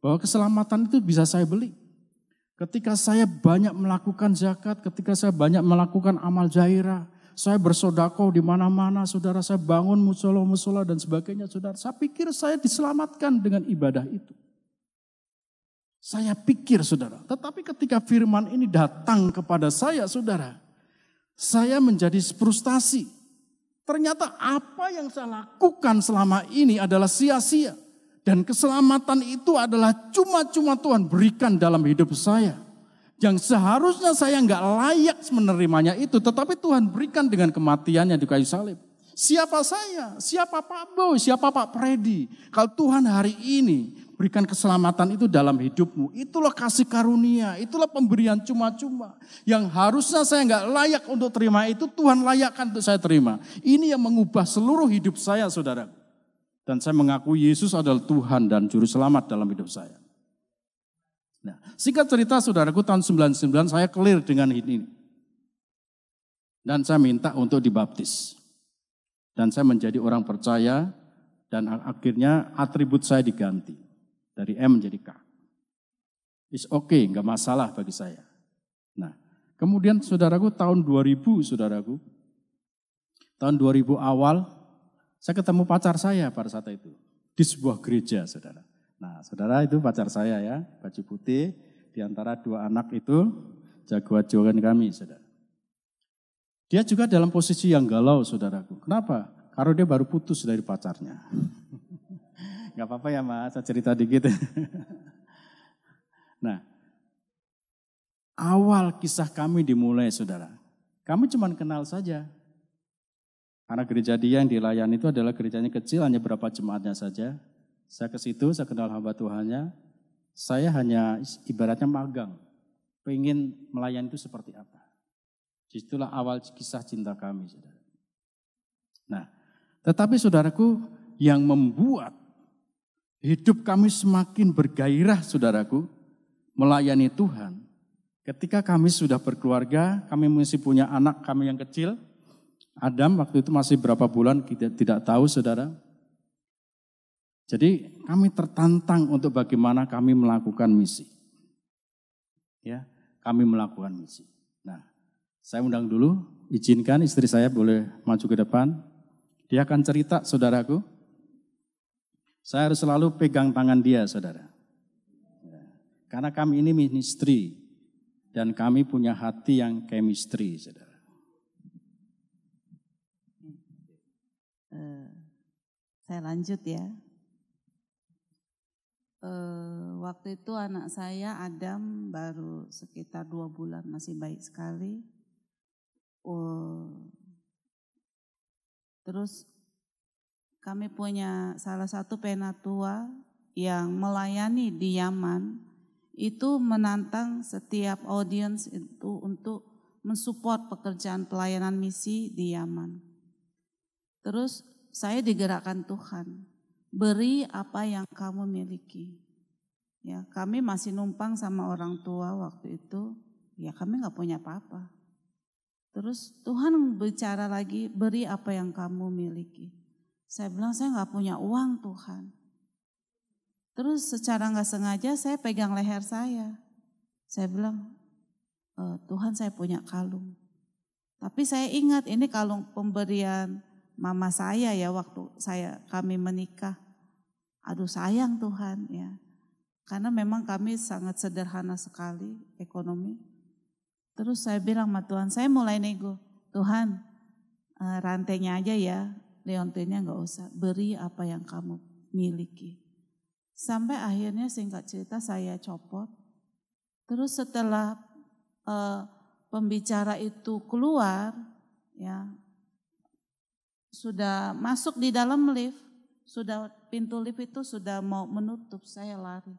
bahwa keselamatan itu bisa saya beli. Ketika saya banyak melakukan zakat, ketika saya banyak melakukan amal jairah, saya bersedekah di mana-mana, saudara, saya bangun musola dan sebagainya, saudara. Saya pikir saya diselamatkan dengan ibadah itu. Saya pikir, saudara. Tetapi ketika firman ini datang kepada saya, saudara, saya menjadi frustasi. Ternyata apa yang saya lakukan selama ini adalah sia-sia. Dan keselamatan itu adalah cuma-cuma Tuhan berikan dalam hidup saya. Yang seharusnya saya nggak layak menerimanya itu. Tetapi Tuhan berikan dengan kematiannya di kayu salib. Siapa saya? Siapa Pak Boy? Siapa Pak Freddy? Kalau Tuhan hari ini berikan keselamatan itu dalam hidupmu. Itulah kasih karunia. Itulah pemberian cuma-cuma. Yang harusnya saya nggak layak untuk terima itu. Tuhan layakkan untuk saya terima. Ini yang mengubah seluruh hidup saya saudara. Dan saya mengakui Yesus adalah Tuhan dan Juru Selamat dalam hidup saya. Nah, singkat cerita saudaraku tahun 99 saya clear dengan ini. Dan saya minta untuk dibaptis. Dan saya menjadi orang percaya dan akhirnya atribut saya diganti. Dari M menjadi K. It's okay, enggak masalah bagi saya. Nah, kemudian saudaraku tahun 2000 saudaraku. tahun 2000 awal, saya ketemu pacar saya pada saat itu. Di sebuah gereja, saudara. Nah, saudara itu pacar saya ya, baju putih. Di antara dua anak itu, jagoan kami, saudara. Dia juga dalam posisi yang galau, saudaraku. Kenapa? Karena dia baru putus dari pacarnya. Gak apa-apa ya Mas, saya cerita dikit. Nah, awal kisah kami dimulai, saudara. Kami cuma kenal saja. Karena gereja dia yang dilayani itu adalah gerejanya kecil, hanya berapa jemaatnya saja. Saya ke situ, saya kenal hamba Tuhannya. Saya hanya ibaratnya magang. Pengen melayani itu seperti apa. Disitulah awal kisah cinta kami, saudara. Nah, tetapi saudaraku, yang membuat hidup kami semakin bergairah, saudaraku, melayani Tuhan. Ketika kami sudah berkeluarga, kami masih punya anak kami yang kecil. Adam waktu itu masih berapa bulan kita tidak tahu, saudara. Jadi kami tertantang untuk bagaimana kami melakukan misi. Ya, kami melakukan misi. Nah, saya undang dulu, izinkan istri saya boleh maju ke depan. Dia akan cerita, saudaraku. Saya harus selalu pegang tangan dia, saudara. Karena kami ini ministry dan kami punya hati yang chemistry, saudara. Saya lanjut ya. Waktu itu anak saya Adam baru sekitar 2 bulan, masih baik sekali. Terus kami punya salah satu penatua yang melayani di Yaman. Itu menantang setiap audiens itu untuk mensupport pekerjaan pelayanan misi di Yaman. Terus saya digerakkan Tuhan, beri apa yang kamu miliki. Ya, kami masih numpang sama orang tua waktu itu, ya kami gak punya apa-apa. Terus Tuhan bicara lagi, beri apa yang kamu miliki. Saya bilang saya gak punya uang Tuhan. Terus secara gak sengaja saya pegang leher saya. Saya bilang, Tuhan saya punya kalung. Tapi saya ingat ini kalung pemberian mama saya ya waktu kami menikah. Aduh sayang Tuhan ya. Karena memang kami sangat sederhana sekali ekonomi. Terus saya bilang sama Tuhan, saya mulai nego. Tuhan rantainya aja ya, leontinnya gak usah. Beri apa yang kamu miliki. Sampai akhirnya singkat cerita saya copot. Terus setelah pembicara itu keluar, ya sudah masuk di dalam lift, sudah pintu lift itu sudah mau menutup, saya lari.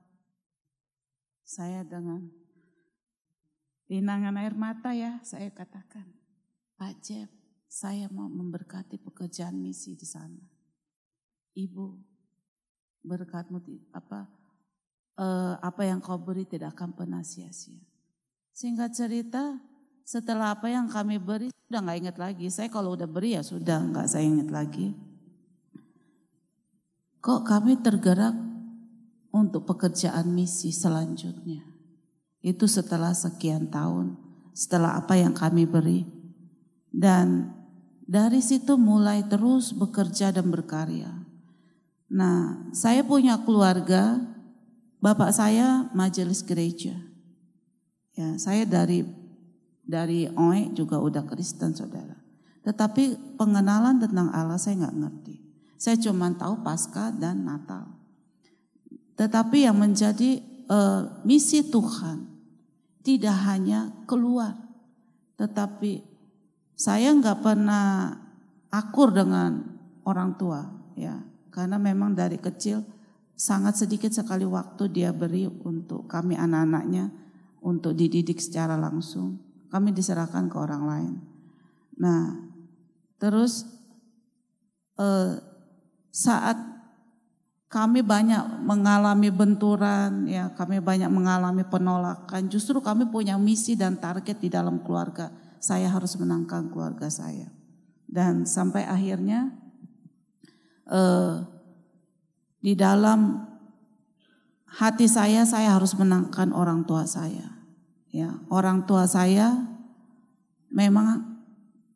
Saya dengan linangan air mata ya, saya katakan, Pak Jeb, saya mau memberkati pekerjaan misi di sana. Ibu, berkatmu apa yang kau beri tidak akan pernah sia-sia. Singkat cerita, setelah apa yang kami beri sudah nggak ingat lagi. Saya kalau udah beri ya sudah nggak saya ingat lagi. Kok kami tergerak untuk pekerjaan misi selanjutnya. Itu setelah sekian tahun, setelah apa yang kami beri. Dan dari situ mulai terus bekerja dan berkarya. Nah, saya punya keluarga, bapak saya majelis gereja. Ya, saya dari OE juga udah Kristen, saudara. Tetapi pengenalan tentang Allah saya nggak ngerti. Saya cuma tahu Paskah dan Natal. Tetapi yang menjadi misi Tuhan tidak hanya keluar, tetapi saya nggak pernah akur dengan orang tua, ya. Karena memang dari kecil sangat sedikit sekali waktu dia beri untuk kami anak-anaknya untuk dididik secara langsung. Kami diserahkan ke orang lain. Nah, terus saat kami banyak mengalami benturan, ya kami banyak mengalami penolakan. Justru kami punya misi dan target di dalam keluarga. Saya harus menangkan keluarga saya. Dan sampai akhirnya di dalam hati saya harus menangkan orang tua saya. Ya, orang tua saya memang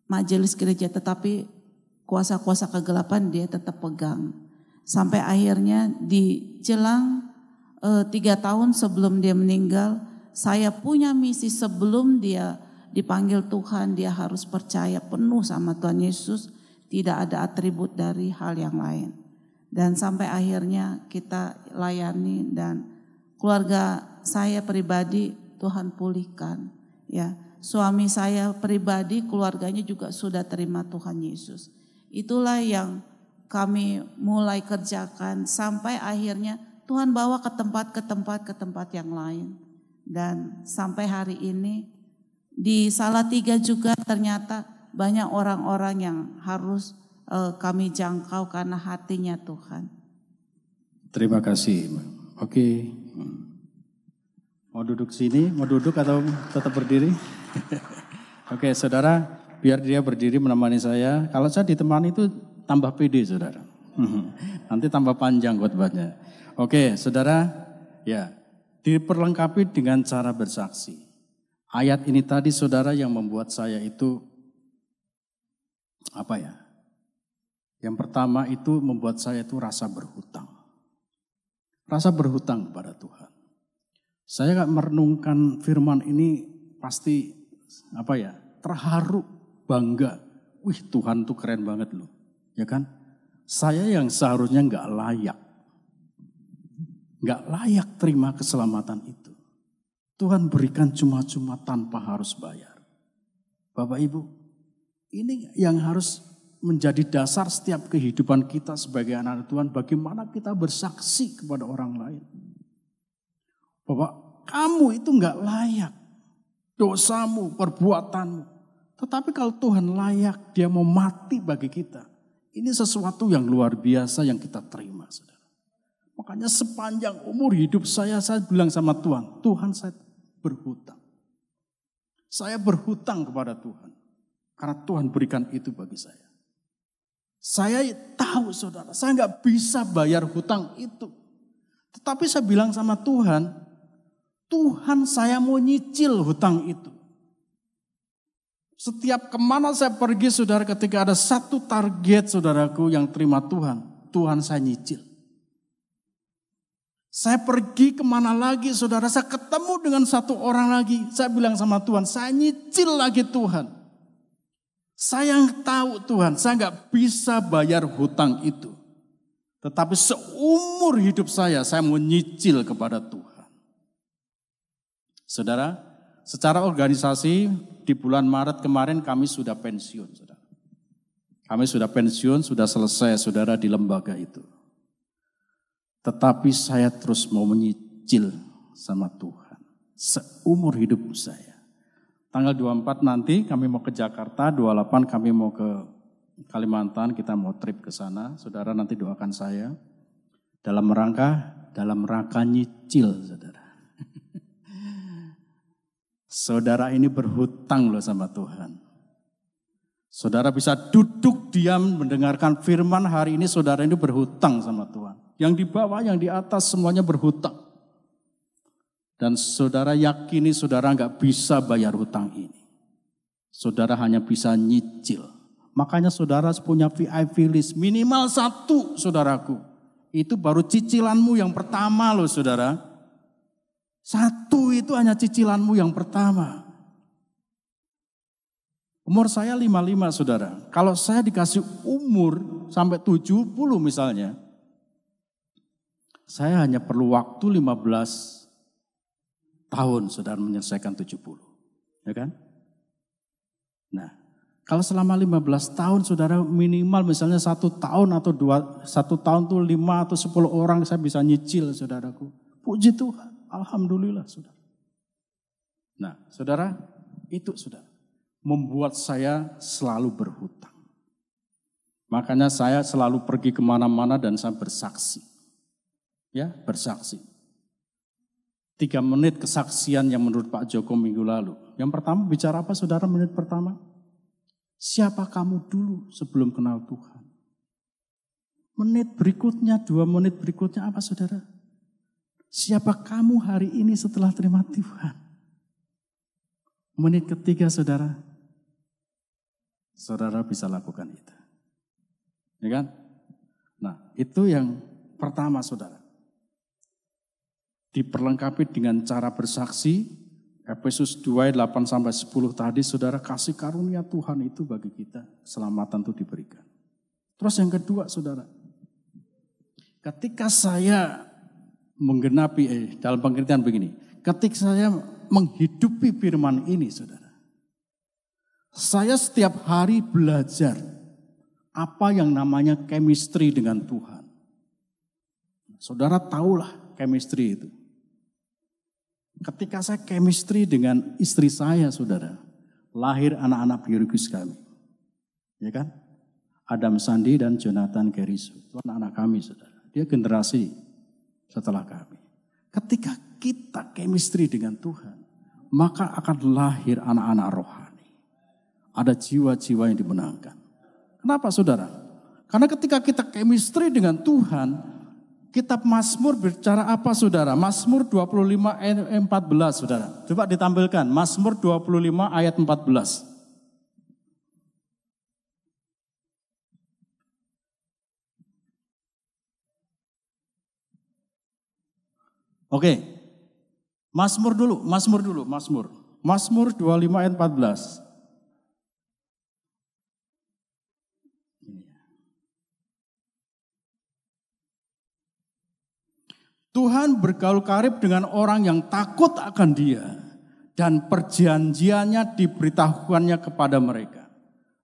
majelis gereja, tetapi kuasa-kuasa kegelapan dia tetap pegang. Sampai akhirnya di jelang 3 tahun sebelum dia meninggal, saya punya misi sebelum dia dipanggil Tuhan, dia harus percaya penuh sama Tuhan Yesus, tidak ada atribut dari hal yang lain. Dan sampai akhirnya kita layani dan keluarga saya pribadi Tuhan pulihkan. Ya, suami saya pribadi keluarganya juga sudah terima Tuhan Yesus. Itulah yang kami mulai kerjakan sampai akhirnya Tuhan bawa ke tempat yang lain. Dan sampai hari ini di Salatiga juga ternyata banyak orang-orang yang harus kami jangkau karena hatinya Tuhan. Terima kasih. Oke. Mau duduk sini, mau duduk atau tetap berdiri? Oke, saudara, biar dia berdiri menemani saya. Kalau saya ditemani itu tambah pede, saudara. Nanti tambah panjang khotbahnya. Oke, saudara, ya, diperlengkapi dengan cara bersaksi. Ayat ini tadi, saudara, yang membuat saya itu apa ya? Yang pertama itu membuat saya itu rasa berhutang. Rasa berhutang kepada Tuhan. Saya gak merenungkan firman ini pasti apa ya? Terharu, bangga. Wih, Tuhan tuh keren banget loh. Ya kan? Saya yang seharusnya gak layak. Gak layak terima keselamatan itu. Tuhan berikan cuma-cuma tanpa harus bayar. Bapak Ibu, ini yang harus menjadi dasar setiap kehidupan kita sebagai anak Tuhan. Bagaimana kita bersaksi kepada orang lain. Bahwa kamu itu gak layak. Dosamu, perbuatanmu. Tetapi kalau Tuhan layak, dia mau mati bagi kita. Ini sesuatu yang luar biasa yang kita terima, saudara. Makanya sepanjang umur hidup saya bilang sama Tuhan, Tuhan saya berhutang. Saya berhutang kepada Tuhan. Karena Tuhan berikan itu bagi saya. Saya tahu saudara, saya gak bisa bayar hutang itu. Tetapi saya bilang sama Tuhan, Tuhan saya mau nyicil hutang itu. Setiap kemana saya pergi saudara, ketika ada satu target saudaraku yang terima Tuhan, Tuhan saya nyicil. Saya pergi kemana lagi saudara, saya ketemu dengan satu orang lagi. Saya bilang sama Tuhan, saya nyicil lagi Tuhan. Saya yang tahu Tuhan, saya gak bisa bayar hutang itu. Tetapi seumur hidup saya mau nyicil kepada Tuhan. Saudara, secara organisasi di bulan Maret kemarin kami sudah pensiun. Saudara. Kami sudah pensiun, sudah selesai saudara di lembaga itu. Tetapi saya terus mau menyicil sama Tuhan. Seumur hidup saya. Tanggal 24 nanti kami mau ke Jakarta, 28 kami mau ke Kalimantan, kita mau trip ke sana. Saudara nanti doakan saya. Dalam rangka nyicil saudara. Saudara ini berhutang loh sama Tuhan. Saudara bisa duduk diam mendengarkan firman hari ini, saudara ini berhutang sama Tuhan. Yang di bawah, yang di atas semuanya berhutang. Dan saudara yakini saudara gak bisa bayar hutang ini. Saudara hanya bisa nyicil. Makanya saudara punya VIP list, minimal 1 saudaraku. Itu baru cicilanmu yang pertama loh saudara. 1 itu hanya cicilanmu yang pertama. Umur saya 55 saudara. Kalau saya dikasih umur sampai 70 misalnya. Saya hanya perlu waktu 15 tahun saudara menyelesaikan 70. Ya kan? Nah, kalau selama 15 tahun saudara minimal misalnya 1 tahun atau 1 tahun tuh 5 atau 10 orang saya bisa nyicil saudaraku. Puji Tuhan, alhamdulillah saudara. Nah saudara, itu saudara membuat saya selalu berhutang. Makanya saya selalu pergi kemana-mana dan saya bersaksi. Ya, bersaksi. 3 menit kesaksian yang menurut Pak Joko minggu lalu. Yang pertama bicara apa saudara menit pertama? Siapa kamu dulu sebelum kenal Tuhan? Menit berikutnya, 2 menit berikutnya apa saudara? Siapa kamu hari ini setelah terima Tuhan? Menit ketiga saudara bisa lakukan itu. Ya kan? Nah, itu yang pertama saudara. Diperlengkapi dengan cara bersaksi, Efesus 2 ayat 8-10 tadi saudara, kasih karunia Tuhan itu bagi kita, keselamatan itu diberikan. Terus yang kedua saudara, ketika saya menggenapi, dalam pengertian begini, ketika saya menghidupi firman ini saudara, saya setiap hari belajar apa yang namanya chemistry dengan Tuhan. Saudara tahulah chemistry itu. Ketika saya chemistry dengan istri saya, saudara, lahir anak-anak biologis kami. Ya kan? Adam Sandi dan Jonathan Geriso. Itu anak-anak kami, saudara. Dia generasi setelah kami. Ketika kita chemistry dengan Tuhan, maka akan lahir anak-anak rohani. Ada jiwa-jiwa yang dimenangkan. Kenapa, saudara? Karena ketika kita chemistry dengan Tuhan, Kitab Mazmur bicara apa saudara? Mazmur 25 ayat 14 saudara. Coba ditampilkan Mazmur 25 ayat 14. Oke. Mazmur dulu. Mazmur 25 ayat 14. Tuhan bergaul karib dengan orang yang takut akan Dia dan perjanjiannya diberitahukannya kepada mereka.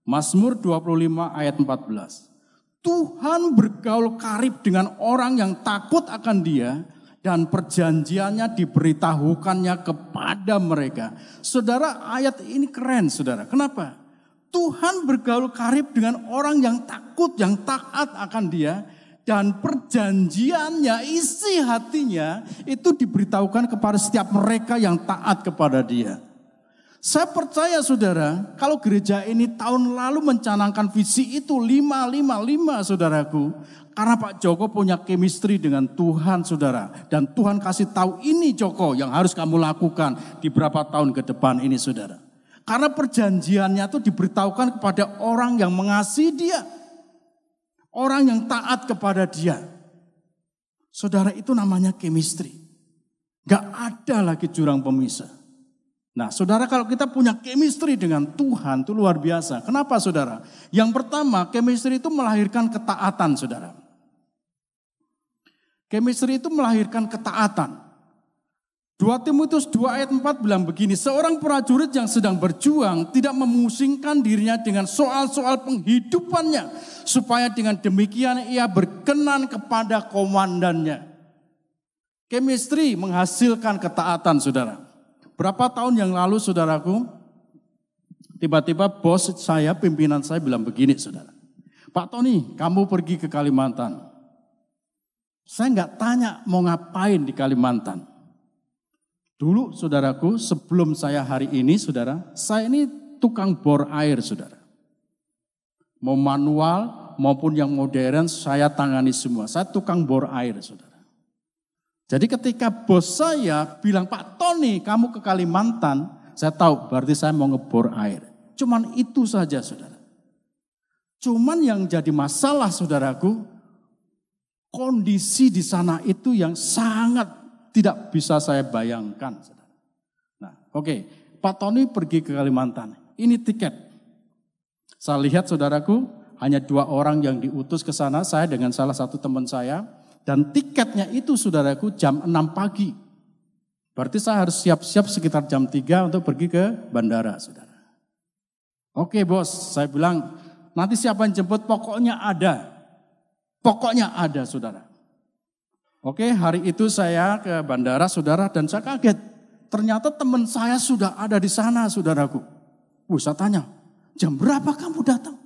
Mazmur 25 ayat 14. Tuhan bergaul karib dengan orang yang takut akan Dia dan perjanjiannya diberitahukannya kepada mereka. Saudara, ayat ini keren saudara. Kenapa? Tuhan bergaul karib dengan orang yang takut, yang taat akan Dia. Dan perjanjiannya, isi hatinya itu diberitahukan kepada setiap mereka yang taat kepada Dia. Saya percaya saudara, kalau gereja ini tahun lalu mencanangkan visi itu 555 saudaraku. Karena Pak Joko punya chemistry dengan Tuhan saudara. Dan Tuhan kasih tahu ini Joko yang harus kamu lakukan di beberapa tahun ke depan ini saudara. Karena perjanjiannya itu diberitahukan kepada orang yang mengasihi Dia. Orang yang taat kepada Dia. Saudara, itu namanya chemistry. Gak ada lagi jurang pemisah. Nah saudara, kalau kita punya chemistry dengan Tuhan itu luar biasa. Kenapa saudara? Yang pertama, chemistry itu melahirkan ketaatan saudara. Chemistry itu melahirkan ketaatan. 2 Timotius 2 ayat 4 bilang begini, seorang prajurit yang sedang berjuang tidak memusingkan dirinya dengan soal-soal penghidupannya, supaya dengan demikian ia berkenan kepada komandannya. Chemistry menghasilkan ketaatan saudara. Berapa tahun yang lalu saudaraku, tiba-tiba bos saya, pimpinan saya bilang begini saudara. Pak Tony, kamu pergi ke Kalimantan. Saya nggak tanya mau ngapain di Kalimantan. Dulu saudaraku, sebelum saya hari ini saudara, saya ini tukang bor air saudara. Mau manual maupun yang modern saya tangani semua. Saya tukang bor air saudara. Jadi ketika bos saya bilang, Pak Tony kamu ke Kalimantan, saya tahu berarti saya mau ngebor air. Cuman itu saja saudara. Cuman yang jadi masalah saudaraku, kondisi di sana itu yang sangat tidak bisa saya bayangkan. Nah, oke. Pak Tony pergi ke Kalimantan. Ini tiket. Saya lihat saudaraku, hanya 2 orang yang diutus ke sana, saya dengan salah satu teman saya. Dan tiketnya itu saudaraku jam 6 pagi. Berarti saya harus siap-siap sekitar jam 3 untuk pergi ke bandara saudara. Oke bos, saya bilang nanti siapa yang jemput, pokoknya ada. Pokoknya ada saudara. Oke, hari itu saya ke bandara saudara dan saya kaget. Ternyata teman saya sudah ada di sana saudaraku. Saya tanya, jam berapa kamu datang?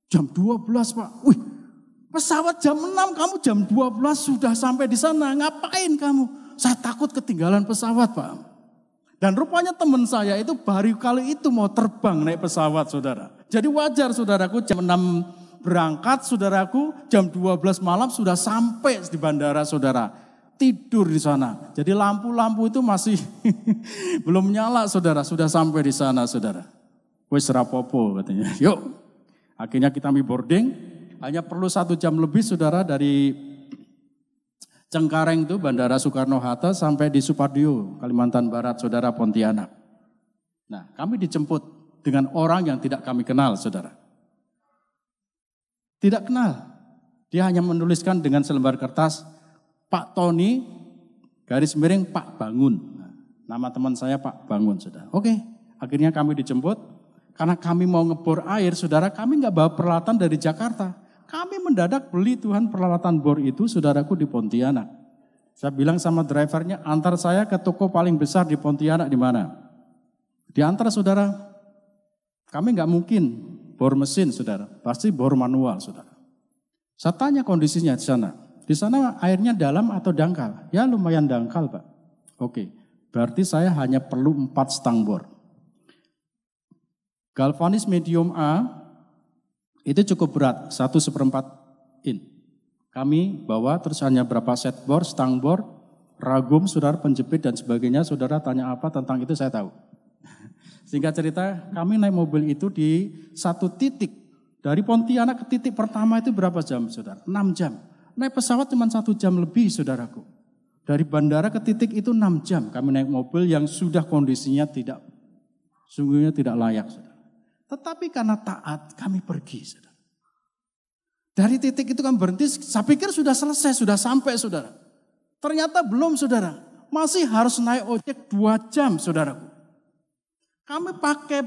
Jam 12 Pak. Wih, pesawat jam 6 kamu jam 12 sudah sampai di sana. Ngapain kamu? Saya takut ketinggalan pesawat Pak. Dan rupanya teman saya itu baru kali itu mau terbang naik pesawat saudara. Jadi wajar saudaraku jam 6 berangkat saudaraku, jam 12 malam sudah sampai di bandara saudara. Tidur di sana. Jadi lampu-lampu itu masih belum nyala saudara, sudah sampai di sana saudara. Wes rapopo katanya. Yuk, akhirnya kita boarding. hanya perlu 1 jam lebih saudara dari Cengkareng itu Bandara Soekarno-Hatta sampai di Supadio, Kalimantan Barat, saudara Pontianak. Nah, kami dijemput dengan orang yang tidak kami kenal, saudara. Tidak kenal. Dia hanya menuliskan dengan selembar kertas, Pak Tony, garis miring Pak Bangun. Nah, nama teman saya Pak Bangun, saudara. Oke, akhirnya kami dijemput. Karena kami mau ngebor air, saudara, kami nggak bawa peralatan dari Jakarta. Kami mendadak beli Tuhan peralatan bor itu, saudaraku, di Pontianak. Saya bilang sama drivernya, antar saya ke toko paling besar di Pontianak di mana? Diantar, saudara. Kami nggak mungkin bor mesin, saudara. Pasti bor manual, saudara. Saya tanya kondisinya di sana. Di sana airnya dalam atau dangkal? Ya lumayan dangkal, Pak. Oke, berarti saya hanya perlu 4 stang bor. Galvanis medium A itu cukup berat, 1/4 in. Kami bawa terus hanya berapa set bor, stang bor, ragum, saudara, penjepit dan sebagainya. Saudara tanya apa tentang itu saya tahu. Singkat cerita, kami naik mobil itu di satu titik. Dari Pontianak ke titik pertama itu berapa jam, saudara? 6 jam. Naik pesawat cuma 1 jam lebih, saudaraku. Dari bandara ke titik itu 6 jam. Kami naik mobil yang sudah kondisinya sungguhnya tidak layak, saudara. Tetapi karena taat kami pergi, saudara. Dari titik itu kami berhenti, saya pikir sudah selesai, sudah sampai, saudara. Ternyata belum, saudara. Masih harus naik ojek 2 jam, saudaraku. Kami pakai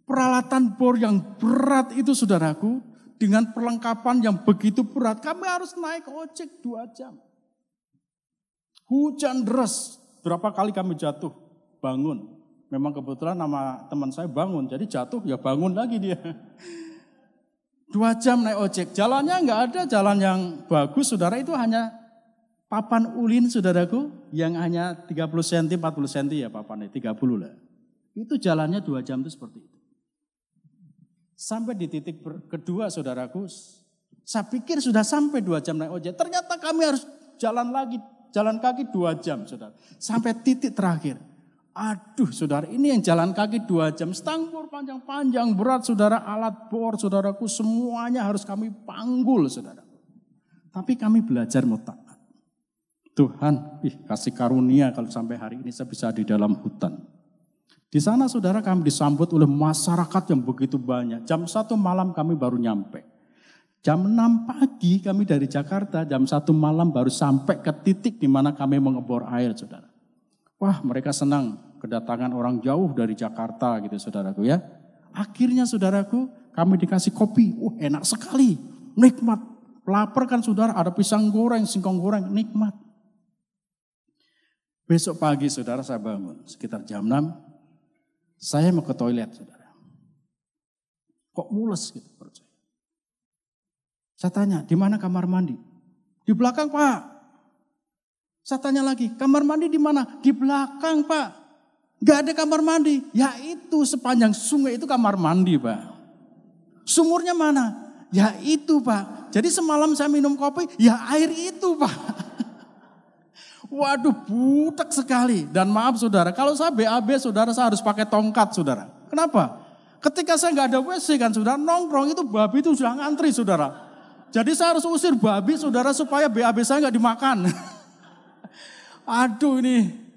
peralatan bor yang berat itu, saudaraku. Dengan perlengkapan yang begitu berat, kami harus naik ojek 2 jam. Hujan deras, berapa kali kami jatuh, bangun. Memang kebetulan nama teman saya Bangun, jadi jatuh ya bangun lagi dia. 2 jam naik ojek, jalannya nggak ada jalan yang bagus, saudara, itu hanya papan ulin, saudaraku, yang hanya 30 cm, 40 cm ya papannya, 30 lah. Itu jalannya 2 jam itu seperti itu. Sampai di titik kedua, saudaraku, saya pikir sudah sampai 2 jam naik ojek, ternyata kami harus jalan lagi, jalan kaki 2 jam, saudara. Sampai titik terakhir. Aduh, saudara, ini yang jalan kaki 2 jam, stang bor panjang-panjang, berat, saudara, alat bor, saudaraku, semuanya harus kami panggul, saudara. Tapi kami belajar mau taat. Tuhan, kasih karunia kalau sampai hari ini saya bisa di dalam hutan. Di sana, saudara, kami disambut oleh masyarakat yang begitu banyak. Jam 1 malam kami baru nyampe. Jam 6 pagi kami dari Jakarta, jam 1 malam baru sampai ke titik di mana kami mengebor air, saudara. Wah, mereka senang kedatangan orang jauh dari Jakarta gitu, saudaraku ya. Akhirnya, saudaraku, kami dikasih kopi. Enak sekali, nikmat. Lapar kan, saudara, ada pisang goreng, singkong goreng, nikmat. Besok pagi, saudara, saya bangun sekitar jam 6. Saya mau ke toilet, saudara. Kok mules gitu perut saya. Saya tanya, di mana kamar mandi? Di belakang, Pak. Saya tanya lagi, kamar mandi di mana? Di belakang, Pak. Gak ada kamar mandi. Ya itu, sepanjang sungai itu kamar mandi, Pak. Sumurnya mana? Ya itu, Pak. Jadi semalam saya minum kopi, ya air itu, Pak. Waduh, butek sekali. Dan maaf, saudara, kalau saya BAB, saudara, saya harus pakai tongkat, saudara. Kenapa? Ketika saya gak ada WC kan, saudara, nongkrong itu babi itu sudah ngantri, saudara. Jadi saya harus usir babi, saudara, supaya BAB saya gak dimakan. Aduh ini.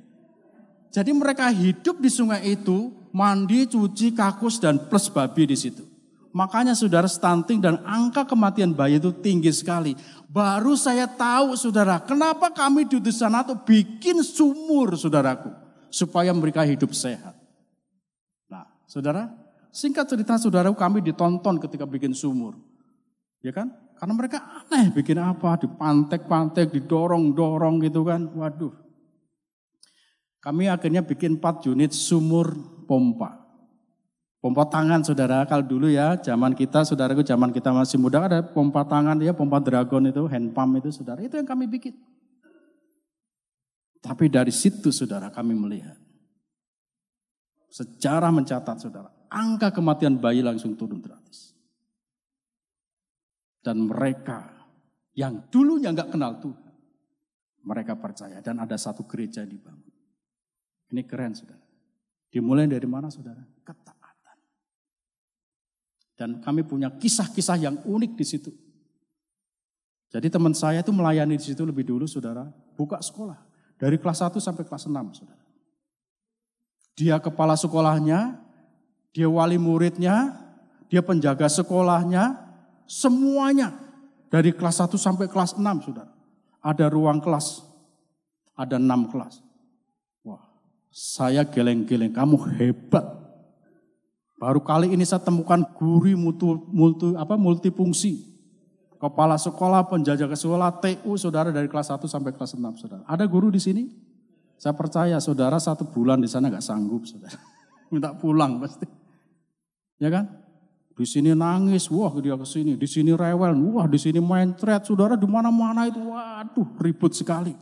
Jadi mereka hidup di sungai itu, mandi, cuci, kakus, dan plus babi di situ. Makanya, saudara, stunting dan angka kematian bayi itu tinggi sekali. Baru saya tahu, saudara, kenapa kami di sana tuh bikin sumur, saudaraku. Supaya mereka hidup sehat. Nah, saudara, singkat cerita, saudaraku, kami ditonton ketika bikin sumur. Ya kan? Karena mereka aneh, bikin apa, dipantek-pantek, didorong-dorong gitu kan. Waduh. Kami akhirnya bikin 4 unit sumur pompa. Pompa tangan, saudara, kalau dulu ya, zaman kita, saudaraku, zaman kita masih muda, ada pompa tangan, ya, pompa dragon itu, hand pump itu, saudara. Itu yang kami bikin. Tapi dari situ, saudara, kami melihat. Sejarah mencatat, saudara, angka kematian bayi langsung turun drastis. Dan mereka yang dulunya nggak kenal Tuhan, mereka percaya dan ada satu gereja dibangun. Ini keren, saudara. Dimulai dari mana, saudara? Ketaatan. Dan kami punya kisah-kisah yang unik di situ. Jadi teman saya itu melayani di situ lebih dulu, saudara. Buka sekolah. Dari kelas 1 sampai kelas 6, saudara. Dia kepala sekolahnya, dia wali muridnya, dia penjaga sekolahnya, semuanya. Dari kelas 1 sampai kelas 6, saudara. Ada ruang kelas, ada 6 kelas. Wah, saya geleng-geleng, kamu hebat. Baru kali ini saya temukan guru multifungsi. Kepala sekolah, penjaga sekolah, TU, saudara dari kelas 1 sampai kelas 6, saudara. Ada guru di sini? Saya percaya saudara 1 bulan di sana gak sanggup, saudara. Minta pulang pasti. Ya kan? Di sini nangis, wah dia ke sini. Di sini rewel, wah di sini main thread, saudara di mana-mana itu, waduh ribut sekali.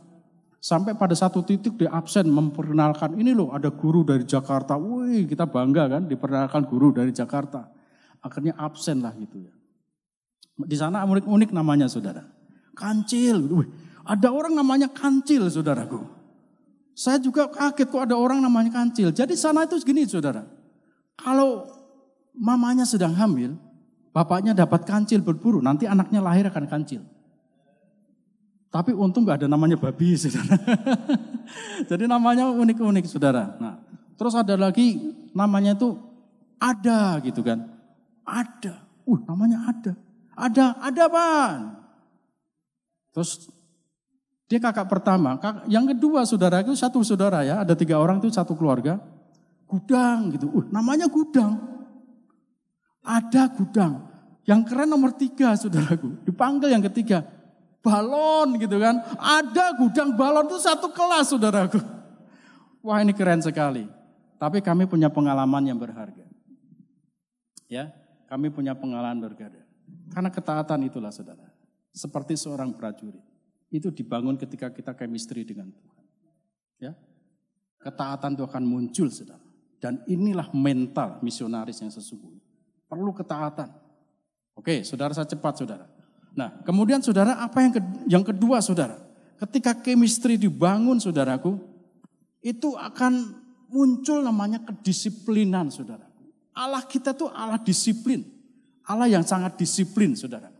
Sampai pada satu titik dia absen memperkenalkan, ini loh ada guru dari Jakarta. Wih kita bangga kan diperkenalkan guru dari Jakarta. Akhirnya absen lah gitu ya. Di sana unik-unik namanya saudara. Kancil. Wih, ada orang namanya Kancil saudaraku. Saya juga kaget kok ada orang namanya Kancil. Jadi sana itu segini saudara. Kalau mamanya sedang hamil, bapaknya dapat kancil berburu, nanti anaknya lahir akan kancil. Tapi untung gak ada namanya babi saudara. Jadi namanya unik-unik saudara. Nah, terus ada lagi namanya itu ada gitu kan. Ada. Namanya ada. Ada apaan? Terus dia kakak pertama. Yang kedua saudara itu satu saudara ya. Ada 3 orang itu satu keluarga. Gudang gitu. Namanya Gudang. Ada Gudang. Yang keren nomor 3 saudaraku. Dipanggil yang ketiga. Balon gitu kan. Ada Gudang balon itu satu kelas saudaraku. Wah ini keren sekali. Tapi kami punya pengalaman yang berharga. Ya, kami punya pengalaman berharga. Karena ketaatan itulah saudara. Seperti seorang prajurit. Itu dibangun ketika kita chemistry dengan Tuhan. Ya, ketaatan itu akan muncul saudara. Dan inilah mental misionaris yang sesungguhnya. Perlu ketaatan. Oke, saudara saya cepat saudara. Nah, kemudian saudara apa yang kedua saudara? Ketika chemistry dibangun saudaraku, itu akan muncul namanya kedisiplinan saudaraku. Allah kita tuh Allah disiplin. Allah yang sangat disiplin saudaraku.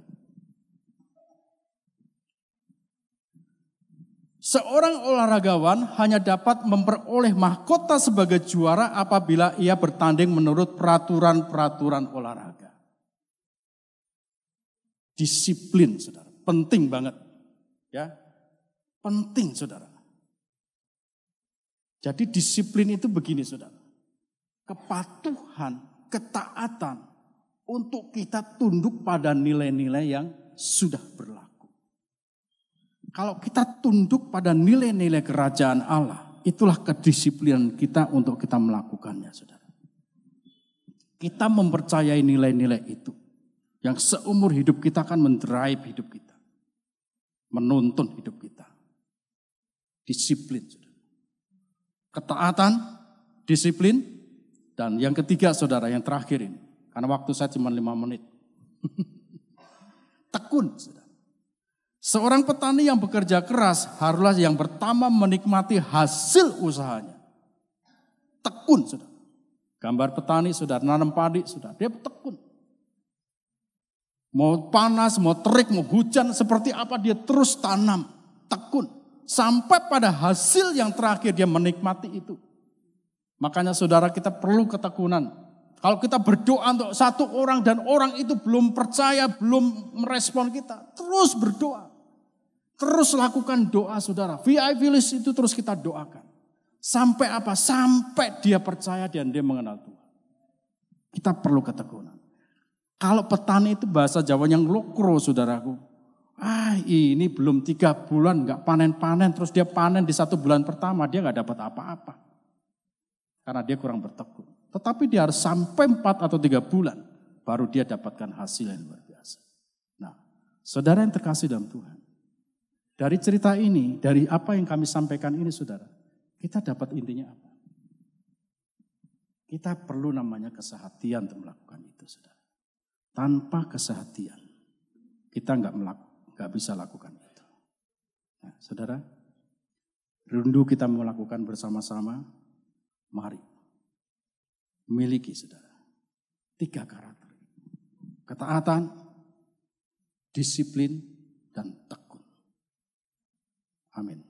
Seorang olahragawan hanya dapat memperoleh mahkota sebagai juara apabila ia bertanding menurut peraturan-peraturan olahraga. Disiplin saudara, penting banget. Ya, penting saudara. Jadi disiplin itu begini saudara. Kepatuhan, ketaatan untuk kita tunduk pada nilai-nilai yang sudah berlaku. Kalau kita tunduk pada nilai-nilai kerajaan Allah, itulah kedisiplinan kita untuk kita melakukannya saudara. Kita mempercayai nilai-nilai itu. Yang seumur hidup kita akan mendrive hidup kita. Menuntun hidup kita. Disiplin. Saudara. Ketaatan, disiplin, dan yang ketiga saudara, yang terakhir ini. Karena waktu saya cuma 5 menit. Tekun. Saudara. Seorang petani yang bekerja keras haruslah yang pertama menikmati hasil usahanya. Tekun saudara. Gambar petani saudara, nanam padi saudara, dia tekun. Mau panas, mau terik, mau hujan, seperti apa dia terus tanam, tekun. Sampai pada hasil yang terakhir dia menikmati itu. Makanya saudara kita perlu ketekunan. Kalau kita berdoa untuk satu orang dan orang itu belum percaya, belum merespon kita. Terus berdoa. Terus lakukan doa saudara. VIP list itu terus kita doakan. Sampai apa? Sampai dia percaya dan dia mengenal Tuhan. Kita perlu ketekunan. Kalau petani itu bahasa Jawa yang lokro saudaraku. Ini belum 3 bulan gak panen-panen. Terus dia panen di 1 bulan pertama dia gak dapat apa-apa. Karena dia kurang bertekun. Tetapi dia harus sampai 4 atau 3 bulan. Baru dia dapatkan hasil yang luar biasa. Nah saudara yang terkasih dalam Tuhan. Dari cerita ini, dari apa yang kami sampaikan ini saudara. Kita dapat intinya apa? Kita perlu namanya kesehatian untuk melakukan itu saudara. Tanpa kesehatian, kita nggak bisa lakukan itu. Nah, saudara, rindu kita melakukan bersama-sama. Mari miliki saudara 3 karakter. ketaatan, disiplin, dan tekun. Amin.